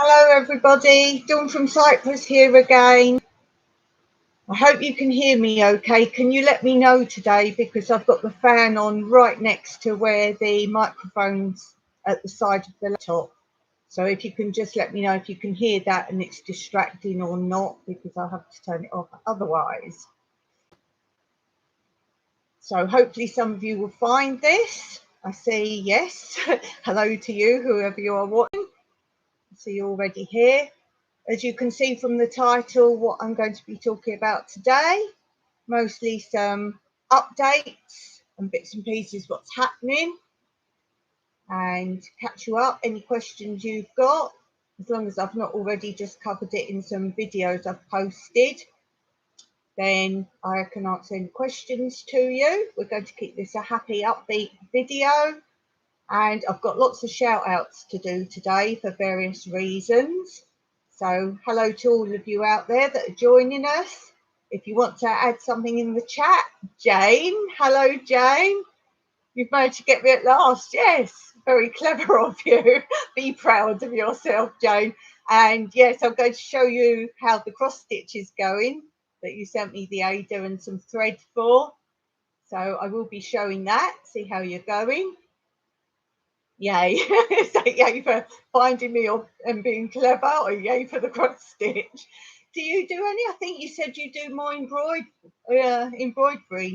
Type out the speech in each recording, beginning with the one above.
Hello everybody, Dawn from Cyprus here again. I hope you can hear me okay. Can you let me know today, because I've got the fan on right next to where the microphone's at the side of the laptop. So if you can just let me know if you can hear that and it's distracting or not, because I'll have to turn it off otherwise. So hopefully some of you will find this. I see yes. Hello to you, whoever you are watching. I see you already here. As you can see from the title, what I'm going to be talking about today, mostly some updates and bits and pieces, what's happening, and catch you up, any questions you've got, as long as I've not already just covered it in some videos I've posted, then I can answer any questions to you. We're going to keep this a happy, upbeat video, and I've got lots of shout outs to do today for various reasons. So hello to all of you out there that are joining us. If you want to add something in the chat, Jane, hello Jane. You've managed to get me at last. Yes, very clever of you. Be proud of yourself, Jane. And yes, I'm going to show you how the cross stitch is going that you sent me the Ada and some thread for. So I will be showing that, see how you're going. Yay. So yay for finding me and being clever, or yay for the cross stitch. Do you do any? I think you said you do more embroidery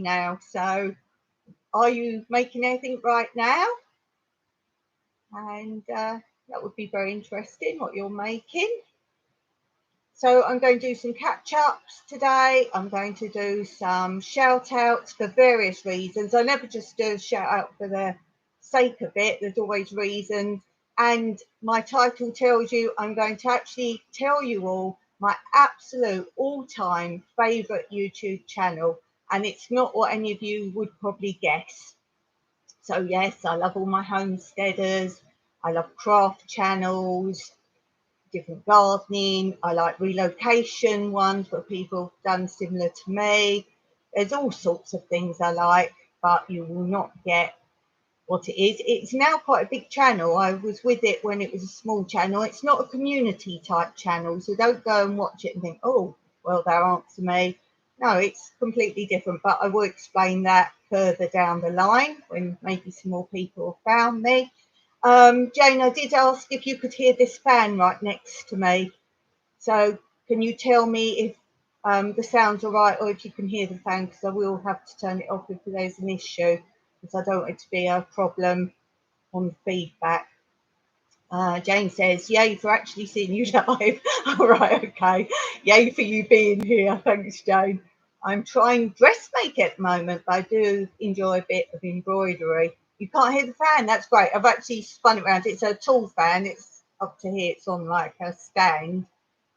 now. So are you making anything right now? And that would be very interesting what you're making. So I'm going to do some catch-ups today. I'm going to do some shout-outs for various reasons. I never just do a shout-out for the sake of it. There's always reasons. And my title tells you I'm going to actually tell you all my absolute all-time favourite YouTube channel. And it's not what any of you would probably guess. So yes, I love all my homesteaders. I love craft channels, different gardening. I like relocation ones where people have done similar to me. There's all sorts of things I like, but you will not get what it is. It's now quite a big channel. I was with it when it was a small channel. It's not a community type channel, so don't go and watch it and think, oh, well, they'll answer me. No, it's completely different, but I will explain that further down the line when maybe some more people have found me. Jane, I did ask if you could hear this fan right next to me. So can you tell me if the sound's all right, or if you can hear the fan, because I will have to turn it off if there's an issue, because I don't want it to be a problem on the feedback. Jane says, yay for actually seeing you live. All right, okay. Yay for you being here. Thanks, Jane. I'm trying dressmaking at the moment, but I do enjoy a bit of embroidery. You can't hear the fan. That's great. I've actually spun it around. It's a tall fan. It's up to here. It's on like a stand,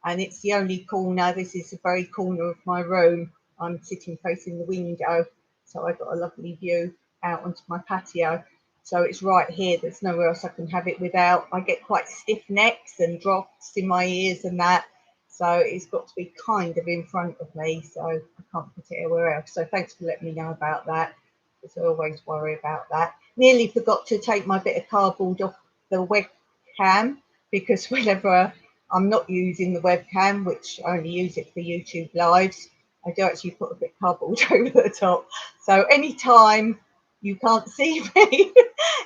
and it's the only corner. This is the very corner of my room. I'm sitting facing the window, so I've got a lovely view out onto my patio. So it's right here. There's nowhere else I can have it without. I get quite stiff necks and drops in my ears and that. So it's got to be kind of in front of me. So I can't put it anywhere else. So thanks for letting me know about that, because I always worry about that. Nearly forgot to take my bit of cardboard off the webcam, because whenever I'm not using the webcam, which I only use it for YouTube lives, I do actually put a bit of cardboard over the top. So anytime you can't see me,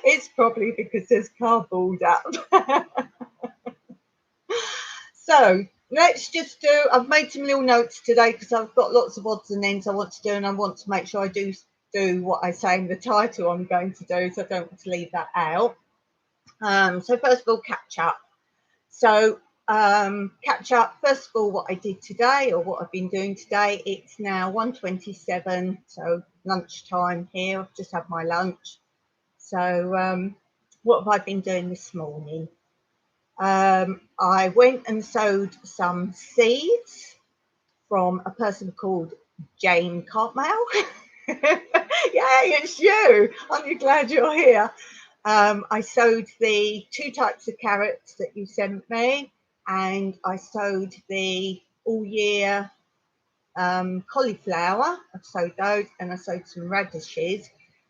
it's probably because there's cardboard up. So let's just do, I've made some little notes today because I've got lots of odds and ends I want to do, and I want to make sure I do what I say in the title I'm going to do, so I don't want to leave that out. So first of all, catch up. So catch up, first of all, what I did today, or what I've been doing today. It's now 1:27, so lunchtime here. I've just had my lunch. So what have I been doing this morning? I went and sowed some seeds from a person called Jane Cartmel. Yay, it's you. Aren't you glad you're here? I sowed the 2 types of carrots that you sent me, and I sowed the all year cauliflower. I've sowed those, and I sowed some radishes.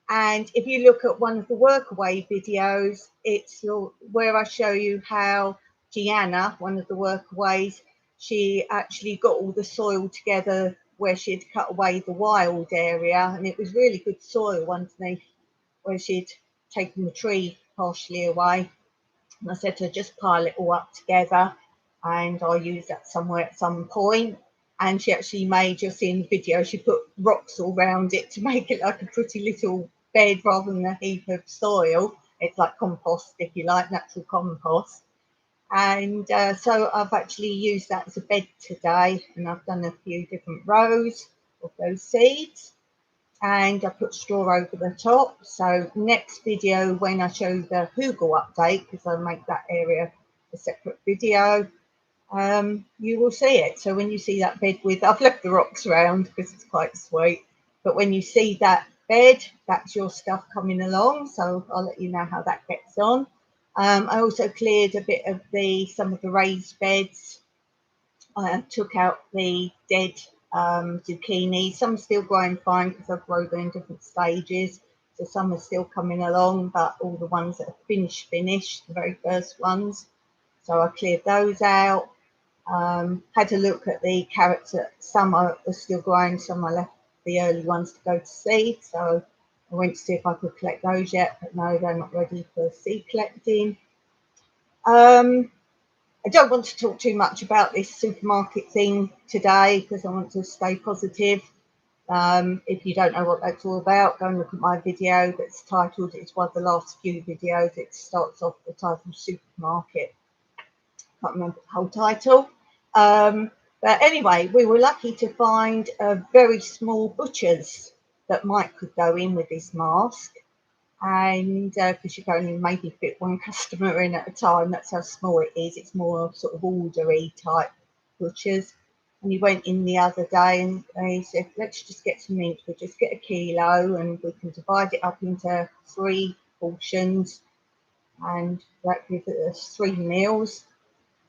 And if you look at one of the workaway videos, it's where I show you how Gianna, one of the workaways, she actually got all the soil together where she'd cut away the wild area, and it was really good soil underneath where she'd taken the tree partially away. And I said to her, just pile it all up together and I'll use that somewhere at some point. And she actually made, you'll see in the video, she put rocks all around it to make it like a pretty little bed rather than a heap of soil. It's like compost, if you like, natural compost. And so I've actually used that as a bed today, and I've done a few different rows of those seeds, and I put straw over the top. So next video, when I show the hugel update, because I make that area a separate video, you will see it. So when you see that bed with, I've left the rocks around because it's quite sweet, but when you see that bed, that's your stuff coming along. So I'll let you know how that gets on. I also cleared a bit of some of the raised beds. I took out the dead zucchini. Some are still growing fine because I've grown them in different stages. So some are still coming along, but all the ones that are finished, the very first ones. So I cleared those out. Had a look at the carrots that some are still growing, some I left the early ones to go to seed. So I went to see if I could collect those yet, but no, they're not ready for seed collecting. I don't want to talk too much about this supermarket thing today because I want to stay positive. If you don't know what that's all about, go and look at my video that's titled, it's one of the last few videos, it starts off the title supermarket. Can't remember the whole title. But anyway, we were lucky to find a very small butcher's that Mike could go in with his mask. And because you can only maybe fit one customer in at a time, that's how small it is. It's more sort of ordery type butchers. And he went in the other day and he said, let's just get some meat. We'll just get a kilo and we can divide it up into 3 portions. And that gives us 3 meals.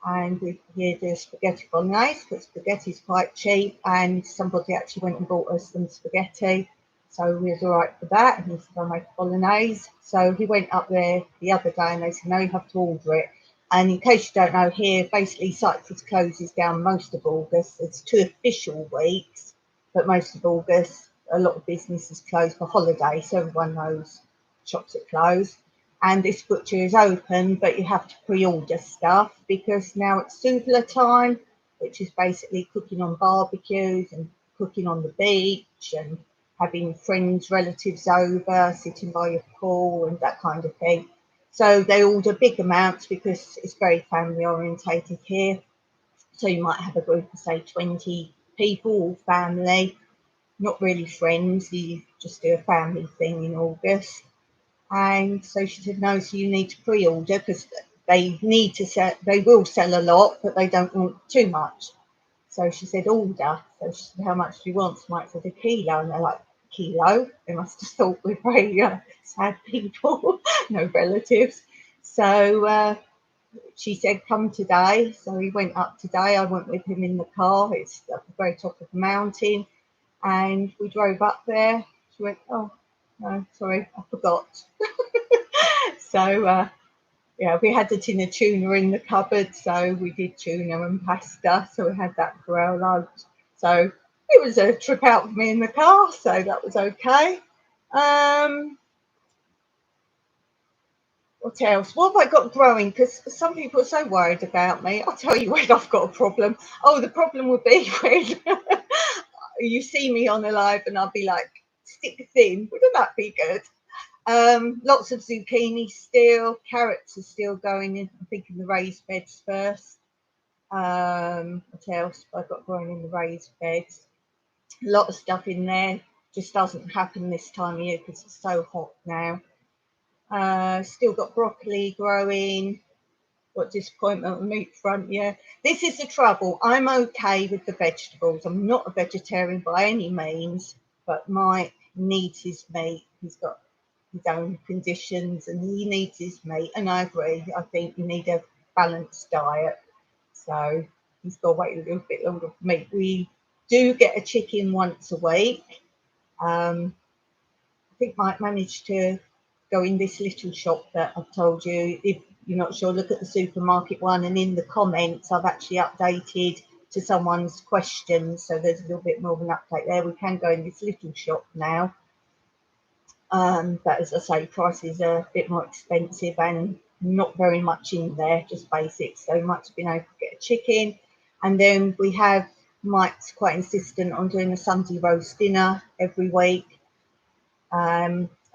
And we here do spaghetti bolognese because spaghetti is quite cheap. And somebody actually went and bought us some spaghetti. So we was all right for that. And he said, I'll make bolognese. So he went up there the other day and they said, no, you have to order it. And in case you don't know, here, basically Cyprus closes down most of August. It's 2 official weeks, but most of August, a lot of businesses close for holiday. So everyone knows shops are closed. And this butcher is open, but you have to pre-order stuff because now it's soupla time, which is basically cooking on barbecues and cooking on the beach and having friends, relatives over, sitting by your pool and that kind of thing. So they order big amounts because it's very family orientated here. So you might have a group of, say, 20 people, all family, not really friends. You just do a family thing in August. And so she said, no, so you need to pre-order because they need to sell, they will sell a lot, but they don't want too much. So she said, order. So she said, how much do you want? So Mike said, a kilo. And they're like, kilo? They must have thought we're very sad people, no relatives. So she said, come today. So he went up today. I went with him in the car. It's at the very top of the mountain. And we drove up there. She went, oh, no, sorry, I forgot. So, yeah, we had the tin of tuna in the cupboard, so we did tuna and pasta, so we had that for our lunch. So it was a trip out for me in the car, so that was okay. What else? What have I got growing? Because some people are so worried about me. I'll tell you when I've got a problem. Oh, the problem would be when you see me on a live and I'll be like, stick thin. Wouldn't that be good? Lots of zucchini still. Carrots are still going in. I'm thinking the raised beds first. What else have I got growing in the raised beds? A lot of stuff in there. Just doesn't happen this time of year because it's so hot now. Still got broccoli growing. What disappointment on the meat front, yeah. This is the trouble. I'm okay with the vegetables. I'm not a vegetarian by any means, but Mike needs his meat. He's got his own conditions and he needs his meat. And I agree. I think you need a balanced diet. So he's got to wait a little bit longer for meat. We do get a chicken once a week. I think Mike managed to go in this little shop that I've told you. If you're not sure, look at the supermarket one, and in the comments I've actually updated to someone's questions, so there's a little bit more of an update there. We can go in this little shop now, but as I say, prices are a bit more expensive and not very much in there, just basics. So Mike's been able to get a chicken, and then we have Mike's quite insistent on doing a Sunday roast dinner every week.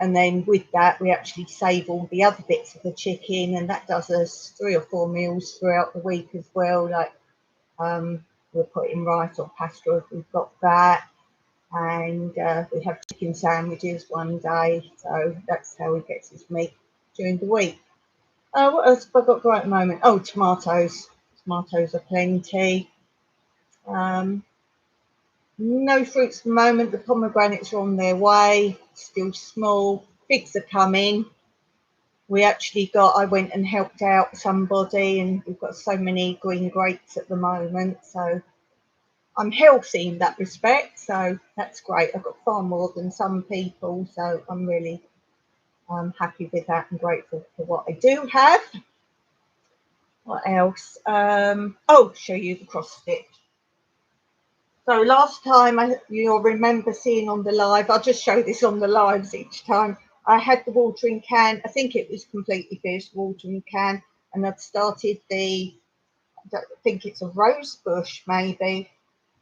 And then with that, we actually save all the other bits of the chicken, and that does us 3 or 4 meals throughout the week as well. Like we'll put in rice or pasta if we've got that, and we have chicken sandwiches one day. So that's how he gets his meat during the week. What else have I got right at the moment? Oh, tomatoes. Tomatoes are plenty. No fruits at the moment. The pomegranates are on their way, still small. Figs are coming. I went and helped out somebody, and we've got so many green grapes at the moment. So I'm healthy in that respect. So that's great. I've got far more than some people. So I'm really happy with that and grateful for what I do have. What else? Show you the cross stitch. So last time, you'll remember seeing on the live, I'll just show this on the lives each time. I had the watering can, I think it was completely finished watering can, and I'd started I think it's a rose bush maybe,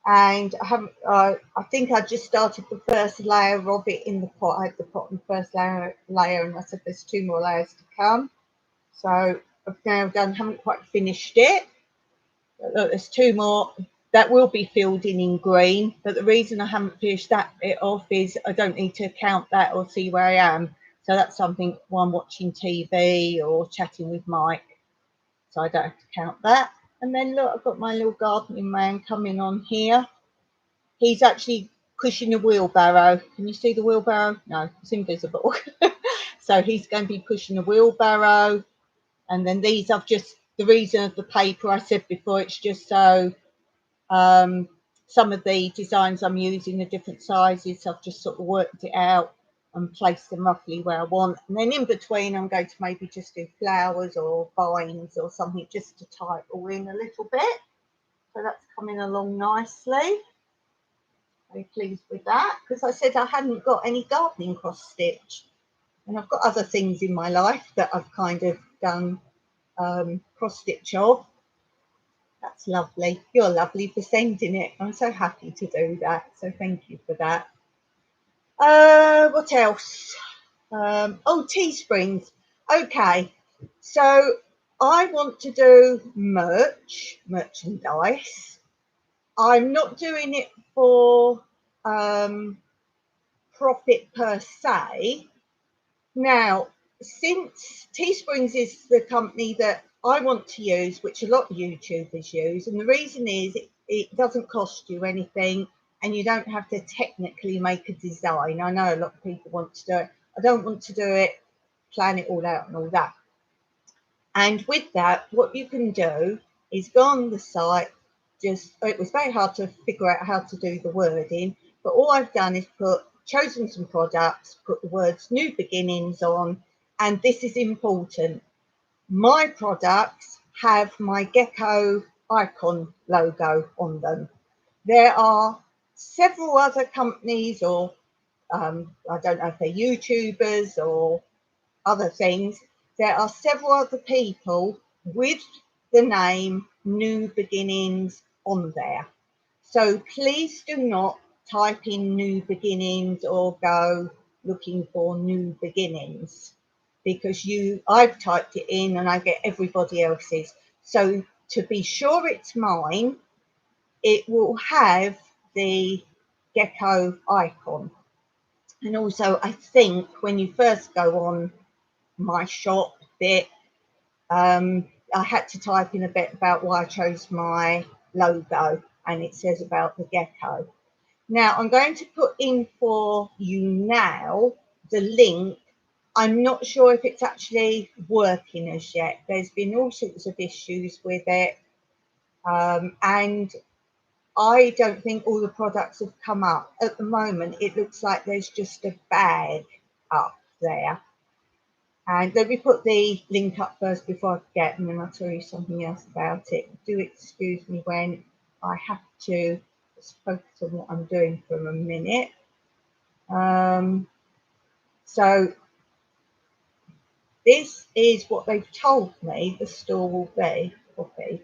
and I think I just started the first layer of it in the pot. I had the pot in the first layer, and I said there's 2 more layers to come. So I've now haven't quite finished it. Look, there's 2 more that will be filled in green, but the reason I haven't finished that bit off is I don't need to count that or see where I am. So that's something while I'm watching TV or chatting with Mike, so I don't have to count that. And then look, I've got my little gardening man coming on here. He's actually pushing a wheelbarrow. Can you see the wheelbarrow? No, it's invisible. So he's going to be pushing a wheelbarrow. And then these, the reason of the paper I said before, it's just so some of the designs I'm using are different sizes, so I've just sort of worked it out and placed them roughly where I want. And then in between, I'm going to maybe just do flowers or vines or something just to tie it all in a little bit. So that's coming along nicely. Very pleased with that, because I said I hadn't got any gardening cross stitch, and I've got other things in my life that I've kind of done cross stitch of. That's lovely. You're lovely for sending it. I'm so happy to do that. So thank you for that. What else? Teesprings. Okay. So I want to do merchandise. I'm not doing it for profit per se. Now, since Teesprings is the company that I want to use, which a lot of YouTubers use, and the reason is it doesn't cost you anything, and you don't have to technically make a design. I know a lot of people want to do it. I don't want to do it, plan it all out and all that. And with that, what you can do is go on the site. It was very hard to figure out how to do the wording, but all I've done is chosen some products, put the words New Beginnings on, and this is important. My products have my gecko icon logo on them. There are several other companies, or I don't know if they're YouTubers or other things. There are several other people with the name New Beginnings on there. So please do not type in New Beginnings or go looking for New Beginnings, because I've typed it in and I get everybody else's. So to be sure it's mine, it will have the gecko icon. And also, I think when you first go on my shop bit, I had to type in a bit about why I chose my logo, and it says about the gecko. Now I'm going to put in for you now the link. I'm not sure if it's actually working as yet. There's been all sorts of issues with it, and I don't think all the products have come up. At the moment, it looks like there's just a bag up there. And let me put the link up first before I forget, and then I'll tell you something else about it. Do excuse me when I have to just focus on what I'm doing for a minute. So this is what they've told me the store will be. Copy,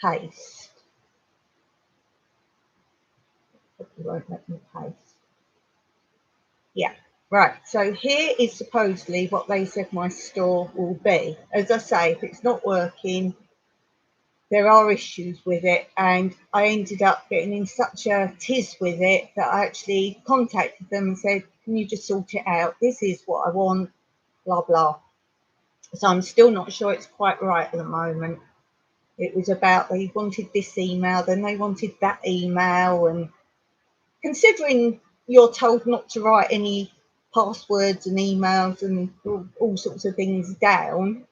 paste. Probably won't let me paste. Yeah, right. So here is supposedly what they said my store will be. As I say, if it's not working, there are issues with it, and I ended up getting in such a tiz with it that I actually contacted them and said, can you just sort it out? This is what I want, blah, blah. So I'm still not sure it's quite right at the moment. It was about they wanted this email, then they wanted that email, and considering you're told not to write any passwords and emails and all sorts of things down,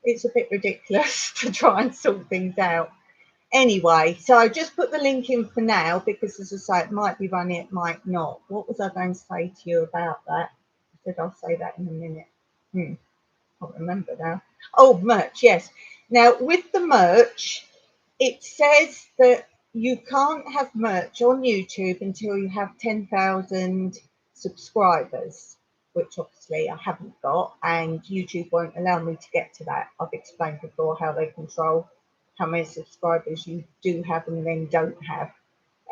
it's a bit ridiculous to try and sort things out. Anyway, so I just put the link in for now because, as I say, it might be running, it might not. What was I going to say to you about that? I said I'll say that in a minute. Can't remember now. Oh, merch, yes. Now, with the merch, it says that you can't have merch on YouTube until you have 10,000 subscribers, which obviously I haven't got, and YouTube won't allow me to get to that. I've explained before how they control how many subscribers you do have and then don't have.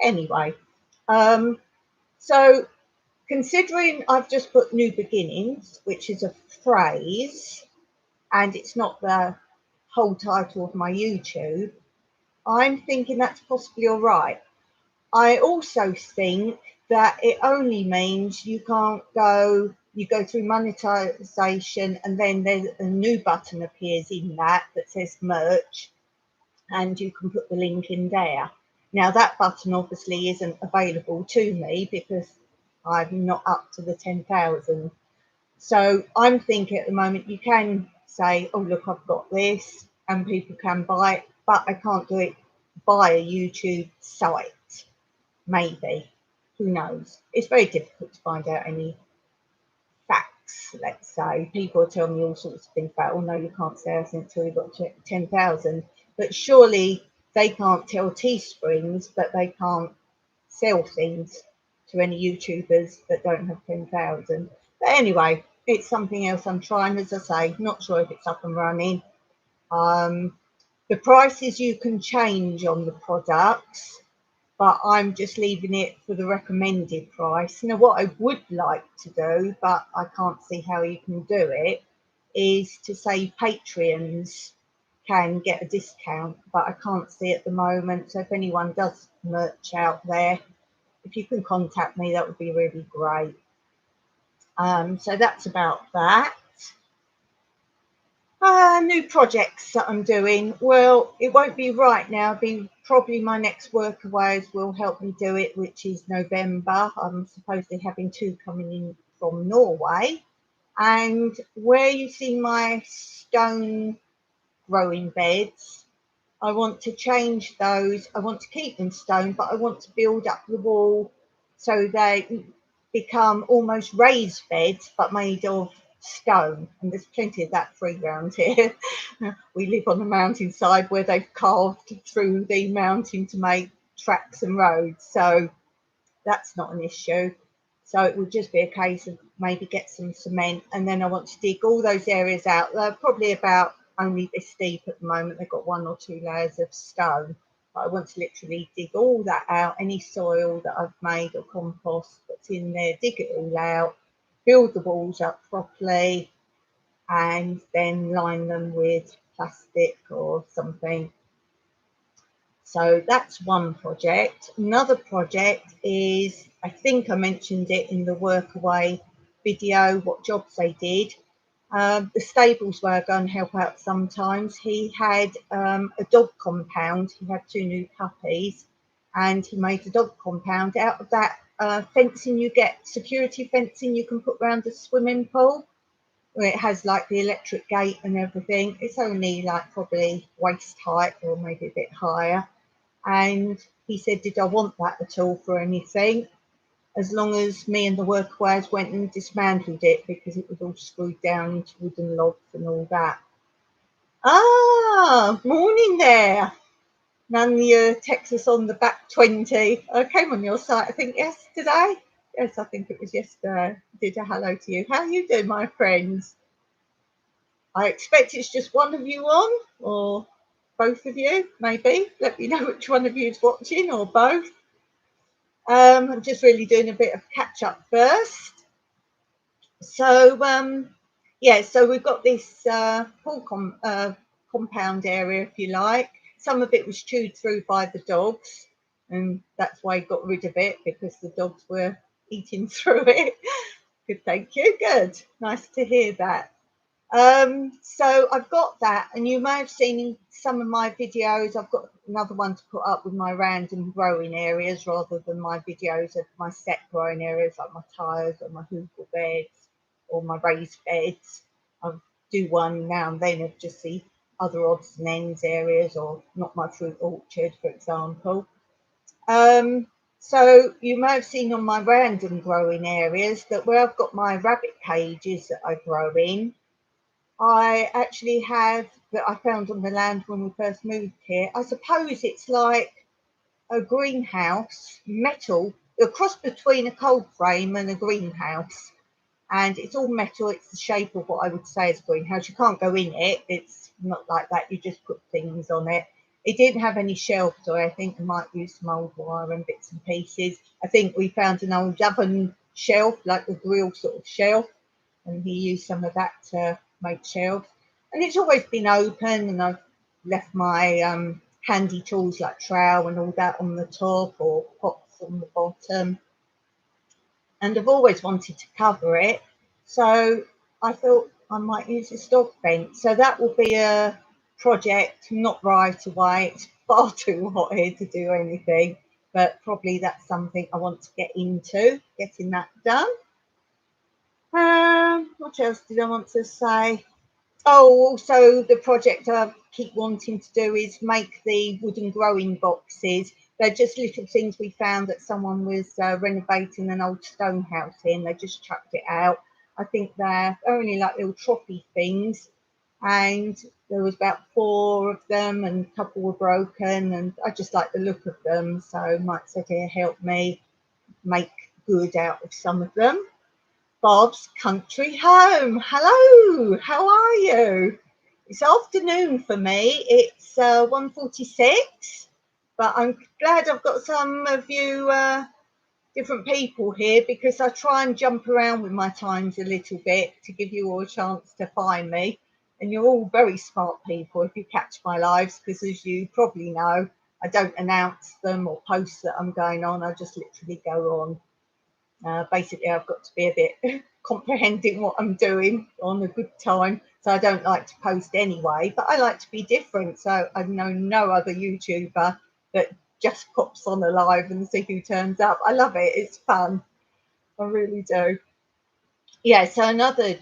Anyway, so considering I've just put new beginnings, which is a phrase, and it's not the whole title of my YouTube, I'm thinking that's possibly all right. I also think that it only means you can't go, you go through monetization and then there's a new button appears in that says merch, and you can put the link in there. Now that button obviously isn't available to me because I'm not up to the 10,000. So I'm thinking at the moment you can say, oh, look, I've got this, and people can buy it, but I can't do it by a YouTube site. Maybe. Who knows? It's very difficult to find out any facts, let's say. People tell me all sorts of things about, oh, no, you can't say anything until you've got 10,000. But surely they can't tell Teesprings that they can't sell things to any YouTubers that don't have 10,000. But anyway, it's something else I'm trying, as I say, not sure if it's up and running. The prices you can change on the products, but I'm just leaving it for the recommended price. Now, what I would like to do, but I can't see how you can do it, is to say Patreons can get a discount, but I can't see at the moment. So if anyone does merch out there, if you can contact me, that would be really great. So that's about that. New projects that I'm doing. Well, it won't be right now. Be probably my next workaways will help me do it, which is November. I'm supposedly having 2 coming in from Norway. And where you see my stone growing beds, I want to change those. I want to keep them stone, but I want to build up the wall so they become almost raised beds, but made of stone. And there's plenty of that free around here. We live on the mountainside where they've carved through the mountain to make tracks and roads. So that's not an issue. So it would just be a case of maybe get some cement, and then I want to dig all those areas out. They're probably about only this deep at the moment. They've got 1 or 2 layers of stone, but I want to literally dig all that out, any soil that I've made or compost that's in there, dig it all out, build the walls up properly, and then line them with plastic or something. So that's one project. Another project is, I think I mentioned it in the Workaway video, what jobs they did. The stables where I go and help out sometimes. He had a dog compound. He had 2 new puppies, and he made a dog compound out of that fencing you get, security fencing you can put around the swimming pool, where it has like the electric gate and everything. It's only like probably waist height or maybe a bit higher. And he said, did I want that at all for anything? as long as me and the workers went and dismantled it because it was all screwed down into wooden logs and all that. Ah, morning there. None you text us on the back 20. I came on your site, I think, yesterday. Yes, I think it was yesterday. Did a hello to you. How are you doing, my friends? I expect it's just one of you on, or both of you, maybe. Let me know which one of you is watching, or both. I'm just really doing a bit of catch up first. So, yeah, so we've got this pool compound area, if you like. Some of it was chewed through by the dogs, and that's why I got rid of it, because the dogs were eating through it. Good, thank you. Good. Nice to hear that. So I've got that, and you may have seen in some of my videos, I've got another one to put up with my random growing areas rather than my videos of my set growing areas like my tiles or my hoogle beds or my raised beds. I'll do one now and then of just the other odds and ends areas, or not my fruit orchard, for example. So you may have seen on my random growing areas that where I've got my rabbit cages that I grow in, I actually have, that I found on the land when we first moved here. I suppose it's like a greenhouse, metal, a cross between a cold frame and a greenhouse. And it's all metal. It's the shape of what I would say is a greenhouse. You can't go in it. It's not like that. You just put things on it. It didn't have any shelves, or I think I might use some old wire and bits and pieces. I think we found an old oven shelf, like a grill sort of shelf, and he used some of that to make shelves. And it's always been open, and I've left my handy tools like trowel and all that on the top, or pots on the bottom. And I've always wanted to cover it, so I thought I might use a dog fence. So that will be a project, not right away. It's far too hot here to do anything, but probably that's something I want to get into, getting that done. What else did I want to say? Oh, also the project I keep wanting to do is make the wooden growing boxes. They're just little things we found that someone was renovating an old stone house in. They just chucked it out. I think they're only like little trophy things, and there was about 4 of them, and a couple were broken, and I just like the look of them. So Mike said he'll help me make good out of some of them. Bob's Country Home. Hello, how are you? It's afternoon for me. It's 1:46, but I'm glad I've got some of you different people here, because I try and jump around with my times a little bit to give you all a chance to find me. And you're all very smart people if you catch my lives, because as you probably know, I don't announce them or post that I'm going on. I just literally go on. Basically, I've got to be a bit comprehending what I'm doing on a good time. So I don't like to post anyway, but I like to be different. So I know no other YouTuber that just pops on a live and see who turns up. I love it. It's fun. I really do. Yeah, so another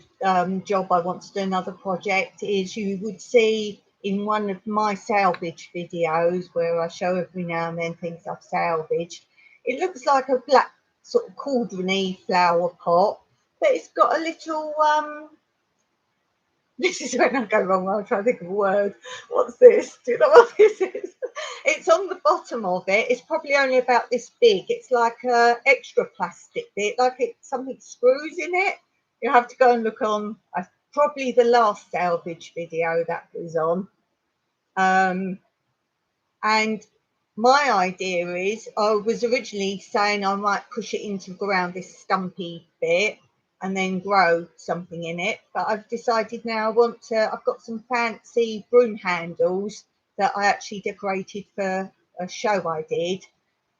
job I want to do, another project, is you would see in one of my salvage videos where I show every now and then things I've salvaged. It looks like a black sort of cauldron-y flower pot, but it's got a little this is when I go wrong. I'll try to think of a word. What's this? Do you know what this is? It's on the bottom of it. It's probably only about this big. It's like a extra plastic bit, like it's something screws in it. You have to go and look on probably the last salvage video that was on. And my idea is, I was originally saying I might push it into the ground, this stumpy bit, and then grow something in it. But I've decided now I want to, I've got some fancy broom handles that I actually decorated for a show I did,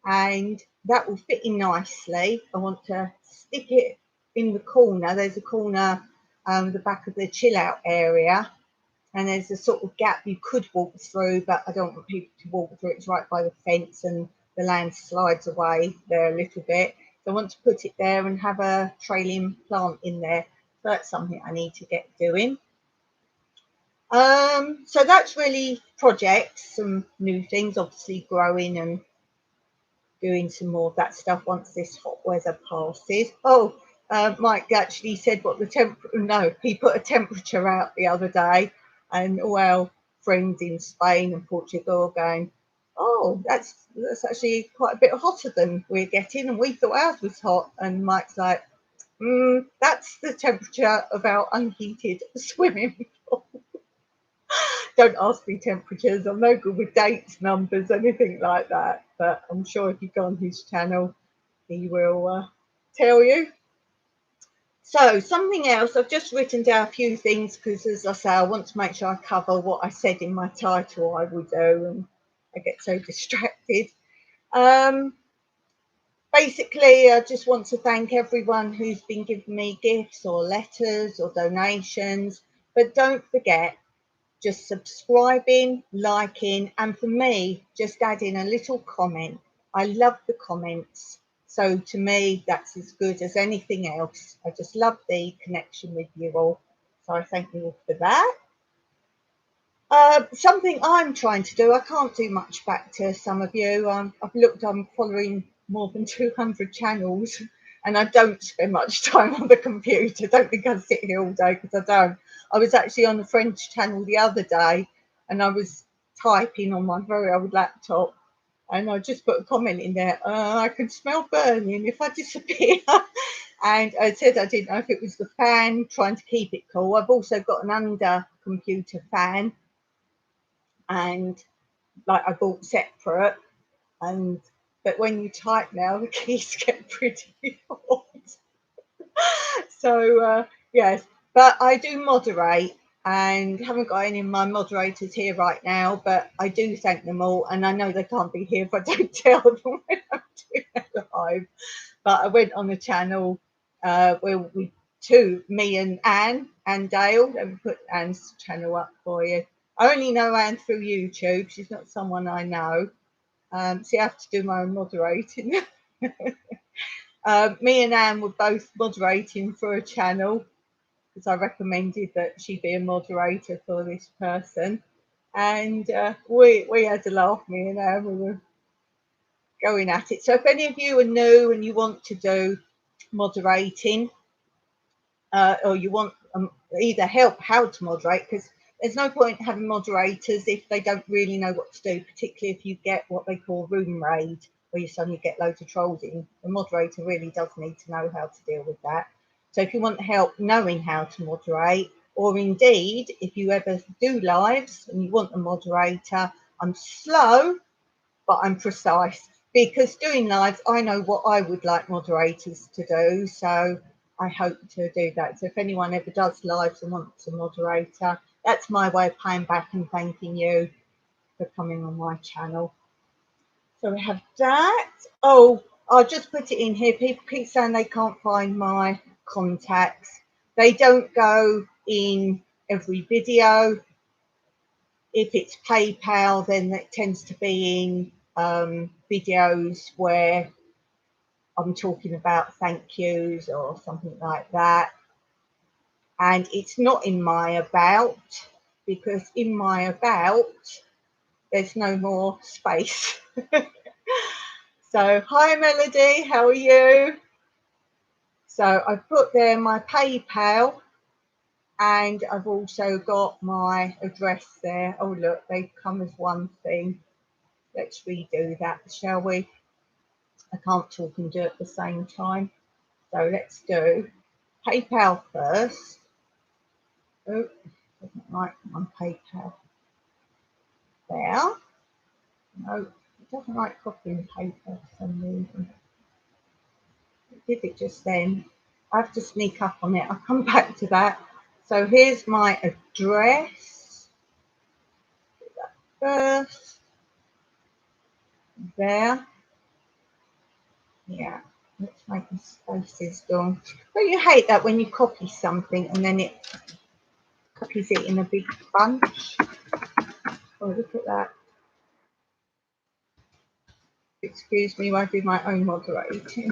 and that will fit in nicely. I want to stick it in the corner. There's a corner, the back of the chill out area, and there's a sort of gap you could walk through, but I don't want people to walk through. It's right by the fence, and the land slides away there a little bit. So I want to put it there and have a trailing plant in there. So that's something I need to get doing. So that's really projects, some new things, obviously growing and doing some more of that stuff once this hot weather passes. Oh, Mike actually said what the temperature, no, he put a temperature out the other day, and all our friends in Spain and Portugal are going, oh, that's actually quite a bit hotter than we're getting, and we thought ours was hot. And Mike's like, that's the temperature of our unheated swimming pool. Don't ask me temperatures. I'm no good with dates, numbers, anything like that. But I'm sure if you go on his channel, he will tell you. So something else, I've just written down a few things because, as I say, I want to make sure I cover what I said in my title I will do, and I get so distracted. Basically, I just want to thank everyone who's been giving me gifts or letters or donations. But don't forget, just subscribing, liking, and for me, just adding a little comment. I love the comments. So to me, that's as good as anything else. I just love the connection with you all. So I thank you all for that. Something I'm trying to do, I can't do much back to some of you. I've looked, I'm following more than 200 channels, and I don't spend much time on the computer. Don't think I sit here all day, because I don't. I was actually on the French channel the other day, and I was typing on my very old laptop, and I just put a comment in there, I can smell burning if I disappear. And I said I didn't know if it was the fan trying to keep it cool. I've also got an under computer fan, and like I bought separate, and but when you type now, the keys get pretty hot. So yes, but I do moderate, and haven't got any of my moderators here right now, but I do thank them all, and I know they can't be here if I don't tell them when I'm doing it live. But I went on a channel where me and Anne and Dale, let me put Anne's channel up for you. I only know Anne through YouTube. She's not someone I know. So I have to do my own moderating. Me and Anne were both moderating for a channel because I recommended that she be a moderator for this person. And we had a laugh, me and Anne. We were going at it. So if any of you are new and you want to do moderating, or you want either help how to moderate, because there's no point having moderators if they don't really know what to do, particularly if you get what they call room raid, where you suddenly get loads of trolls in. The moderator really does need to know how to deal with that. So if you want help knowing how to moderate, or indeed if you ever do lives and you want a moderator, I'm slow but I'm precise, because doing lives, I know what I would like moderators to do. So I hope to do that. So if anyone ever does lives and wants a moderator, that's my way of paying back and thanking you for coming on my channel. So we have that. Oh, I'll just put it in here. People keep saying they can't find my contacts. They don't go in every video. If it's PayPal, then it tends to be in videos where I'm talking about thank yous or something like that. And it's not in my about, because in my about, there's no more space. So, hi Melody, how are you? So I've put there my PayPal, and I've also got my address there. Oh look, they come as one thing. Let's redo that, shall we? I can't talk and do it at the same time. So let's do PayPal first. Oh, doesn't like on PayPal. There. No, it doesn't like copying paper for some reason. It did it just then. I have to sneak up on it. I'll come back to that. So here's my address. Do that first. There. Yeah. Let's make the spaces done. But you hate that when you copy something and then it copies it in a big bunch. Oh, look at that. Excuse me while I do my own moderating.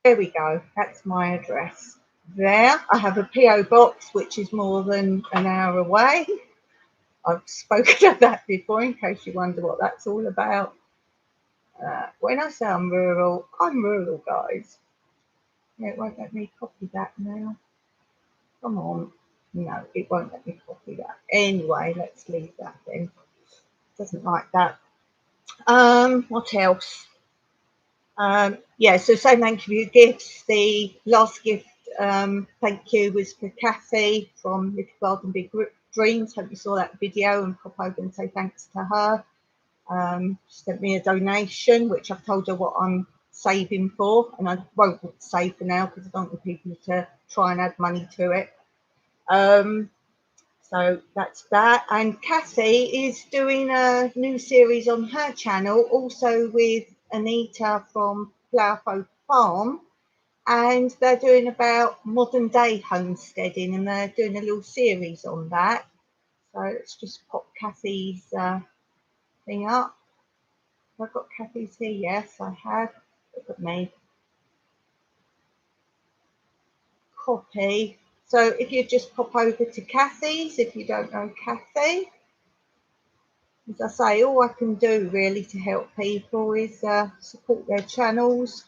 There we go. That's my address. There, I have a PO box which is more than an hour away. I've spoken of that before in case you wonder what that's all about. When I say I'm rural, guys. No, it won't let me copy that now. Come on. No, it won't let me copy that. Anyway, let's leave that then. Doesn't like that. What else? Yeah, so say thank you for your gifts. The last gift, thank you, was for Kathy from Little Garden Big Dreams. Hope you saw that video and pop over and say thanks to her. She sent me a donation, which I've told her what I'm saving for, and I won't save for now because I don't want people to try and add money to it. So that's that. And Kathy is doing a new series on her channel, also with Anita from Flowerfolk Farm, and they're doing about modern day homesteading, and they're doing a little series on that. So let's just pop Kathy's thing up. Have I got Kathy's here? Yes, I have. Look at me. Copy. So if you just pop over to Kathy's, if you don't know Kathy, as I say, all I can do really to help people is support their channels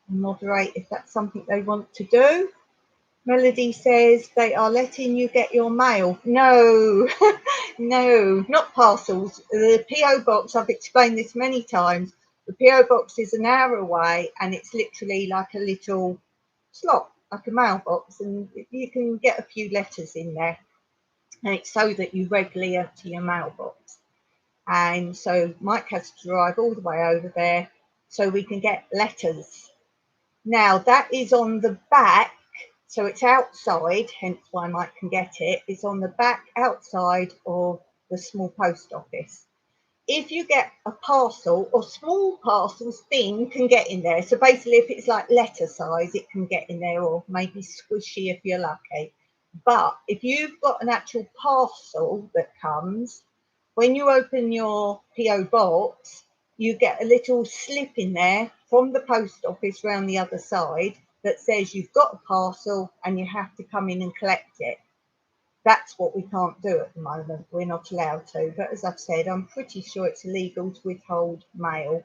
and moderate if that's something they want to do. Melody says they are letting you get your mail. No, no, not parcels. The PO box, I've explained this many times. The PO box is an hour away and it's literally like a little slot, like a mailbox, and you can get a few letters in there. And it's so that you regularly empty your mailbox. And so Mike has to drive all the way over there so we can get letters. Now that is on the back, so it's outside, hence why Mike can get it. It's on the back outside of the small post office. If you get a parcel or small parcels, thin can get in there. So basically, if it's like letter size, it can get in there, or maybe squishy if you're lucky. But if you've got an actual parcel that comes, when you open your PO box, you get a little slip in there from the post office round the other side that says you've got a parcel and you have to come in and collect it. That's what we can't do at the moment. We're not allowed to. But as I've said, I'm pretty sure it's illegal to withhold mail.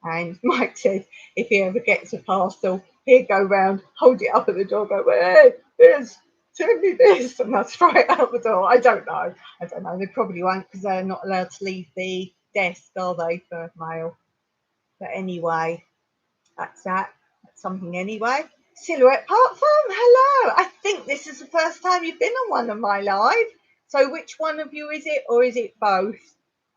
And Mike said if he ever gets a parcel, he'd go round, hold it up at the door, go, hey, here's, send me this, and that's right out the door. I don't know. They probably won't because they're not allowed to leave the desk, are they, for mail? But anyway, that's that. That's something anyway. Silhouette Park Farm, hello. I think this is the first time you've been on one of my live. So which one of you is it, or is it both?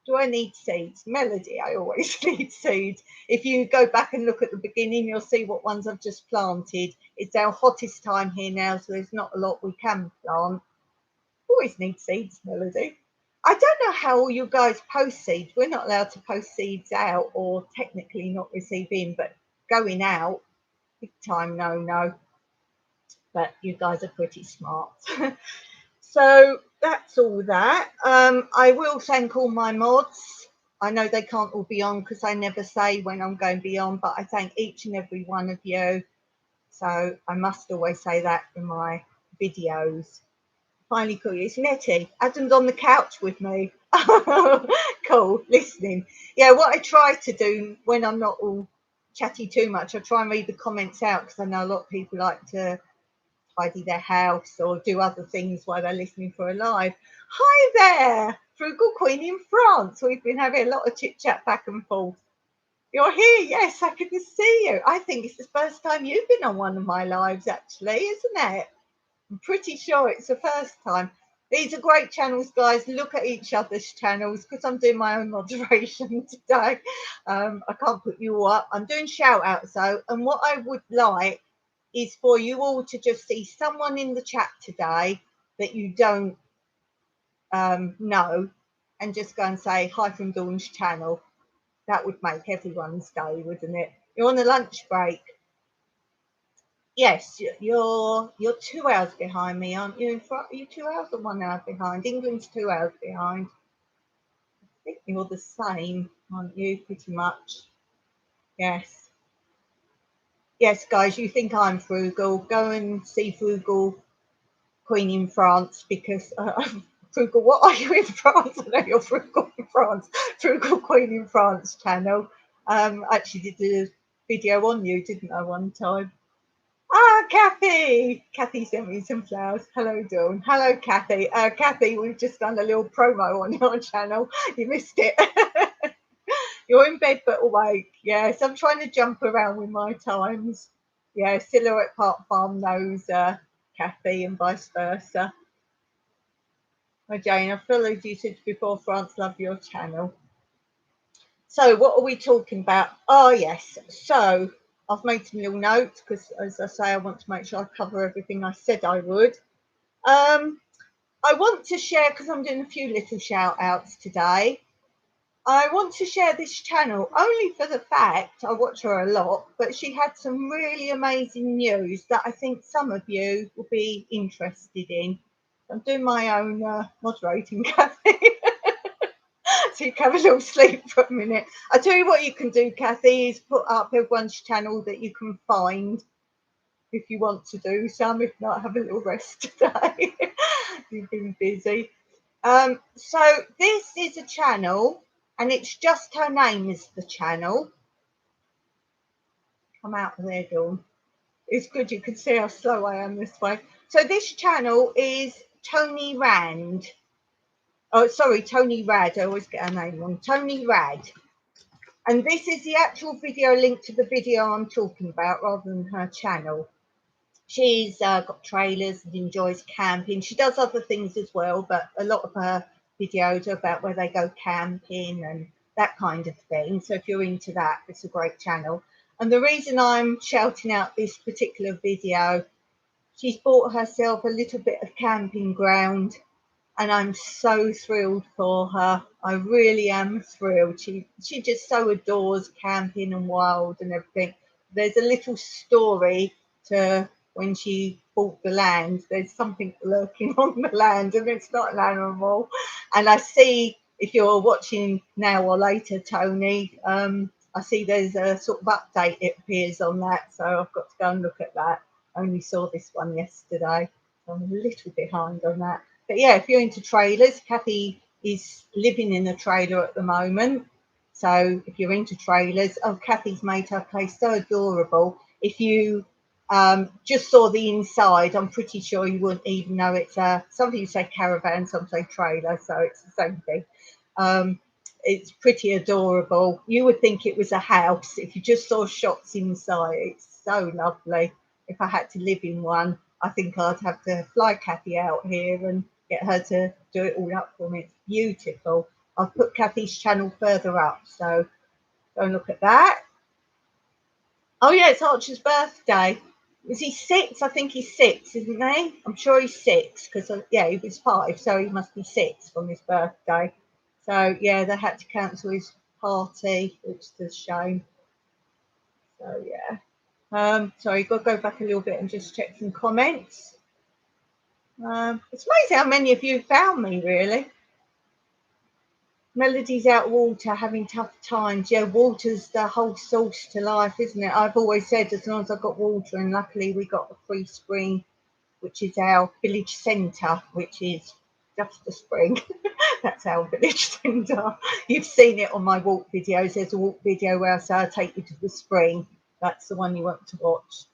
Do I need seeds? Melody, I always need seeds. If you go back and look at the beginning, you'll see what ones I've just planted. It's our hottest time here now, so there's not a lot we can plant. Always need seeds, Melody. I don't know how all you guys post seeds. We're not allowed to post seeds out, or technically not receive in, but going out, big time no. But you guys are pretty smart. So that's all that. I will thank all my mods. I know they can't all be on because I never say when I'm going to be on, but I thank each and every one of you. So I must always say that in my videos. Finally call you. It's Nettie. Adam's on the couch with me. Cool, listening. Yeah, what I try to do when I'm not all chatty too much, I try and read the comments out because I know a lot of people like to tidy their house or do other things while they're listening for a live. Hi there, Frugal Queen in France. We've been having a lot of chit chat back and forth. You're here, yes, I can see you. I think it's the first time you've been on one of my lives, actually, isn't it? I'm pretty sure it's the first time. These are great channels, guys. Look at each other's channels because I'm doing my own moderation today. I can't put you all up. I'm doing shout outs though, and what I would like is for you all to just see someone in the chat today that you don't know and just go and say hi from Dawn's channel. That would make everyone's day, wouldn't it? You're on a lunch break. Yes, you're 2 hours behind me, aren't you? Are you 2 hours or 1 hour behind? England's 2 hours behind. I think you're the same, aren't you? Pretty much. Yes. Yes, guys, you think I'm frugal? Go and see Frugal Queen in France because Frugal, what are you in France? I know you're Frugal in France. Frugal Queen in France channel. Actually did a video on you, didn't I, one time? Ah, Kathy! Kathy sent me some flowers. Hello, Dawn. Hello, Kathy. Kathy, we've just done a little promo on your channel. You missed it. You're in bed but awake. Yes, I'm trying to jump around with my times. Yeah, Silhouette Park Farm knows Kathy and vice versa. Hi, Jane. I followed you since before France. Love your channel. So, what are we talking about? Oh, yes. So, I've made some little notes because, as I say, I want to make sure I cover everything I said I would. I want to share, because I'm doing a few little shout outs today. I want to share this channel only for the fact I watch her a lot, but she had some really amazing news that I think some of you will be interested in. I'm doing my own moderating, Kathy. So you can have a little sleep for a minute. I tell you what you can do, Kathy, is put up everyone's channel that you can find if you want to do some. If not, have a little rest today. You've been busy. So this is a channel, and it's just her name is the channel. Come out of there, Dawn. It's good you can see how slow I am this way. So this channel is Tony Rand. Oh, sorry, Tony Rad. I always get her name wrong. Tony Rad. And this is the actual video link to the video I'm talking about rather than her channel. She's got trailers and enjoys camping. She does other things as well, but a lot of her videos are about where they go camping and that kind of thing. So if you're into that, it's a great channel. And the reason I'm shouting out this particular video, she's bought herself a little bit of camping ground, and I'm so thrilled for her. I really am thrilled. She just so adores camping and wild and everything. There's a little story to when she bought the land. There's something lurking on the land, and it's not an animal. And I see, if you're watching now or later, Tony, I see there's a sort of update, it appears, on that. So I've got to go and look at that. I only saw this one yesterday. So I'm a little behind on that. But yeah, if you're into trailers, Kathy is living in a trailer at the moment. So if you're into trailers, oh, Kathy's made her place so adorable. If you just saw the inside, I'm pretty sure you wouldn't even know it's a, some people say caravan, some say trailer, so it's the same thing. It's pretty adorable. You would think it was a house if you just saw shots inside. It's so lovely. If I had to live in one, I think I'd have to fly Kathy out here and get her to do it all up for me. It's beautiful. I've put Kathy's channel further up, so go and look at that. Oh yeah, it's Archer's birthday. Is he 6? I think he's 6, isn't he? I'm sure he's 6 because yeah, he was 5, so he must be 6 from his birthday. So yeah, they had to cancel his party, which is a shame. So yeah. Sorry, got to go back a little bit and just check some comments. It's amazing how many of you found me, really. Melody's out water, having tough times. Yeah, water's the whole source to life, isn't it? I've always said as long as I've got water, and luckily we got a free spring, which is our village centre, which is just a spring. That's our village centre. You've seen it on my walk videos. There's a walk video where I say I take you to the spring. That's the one you want to watch.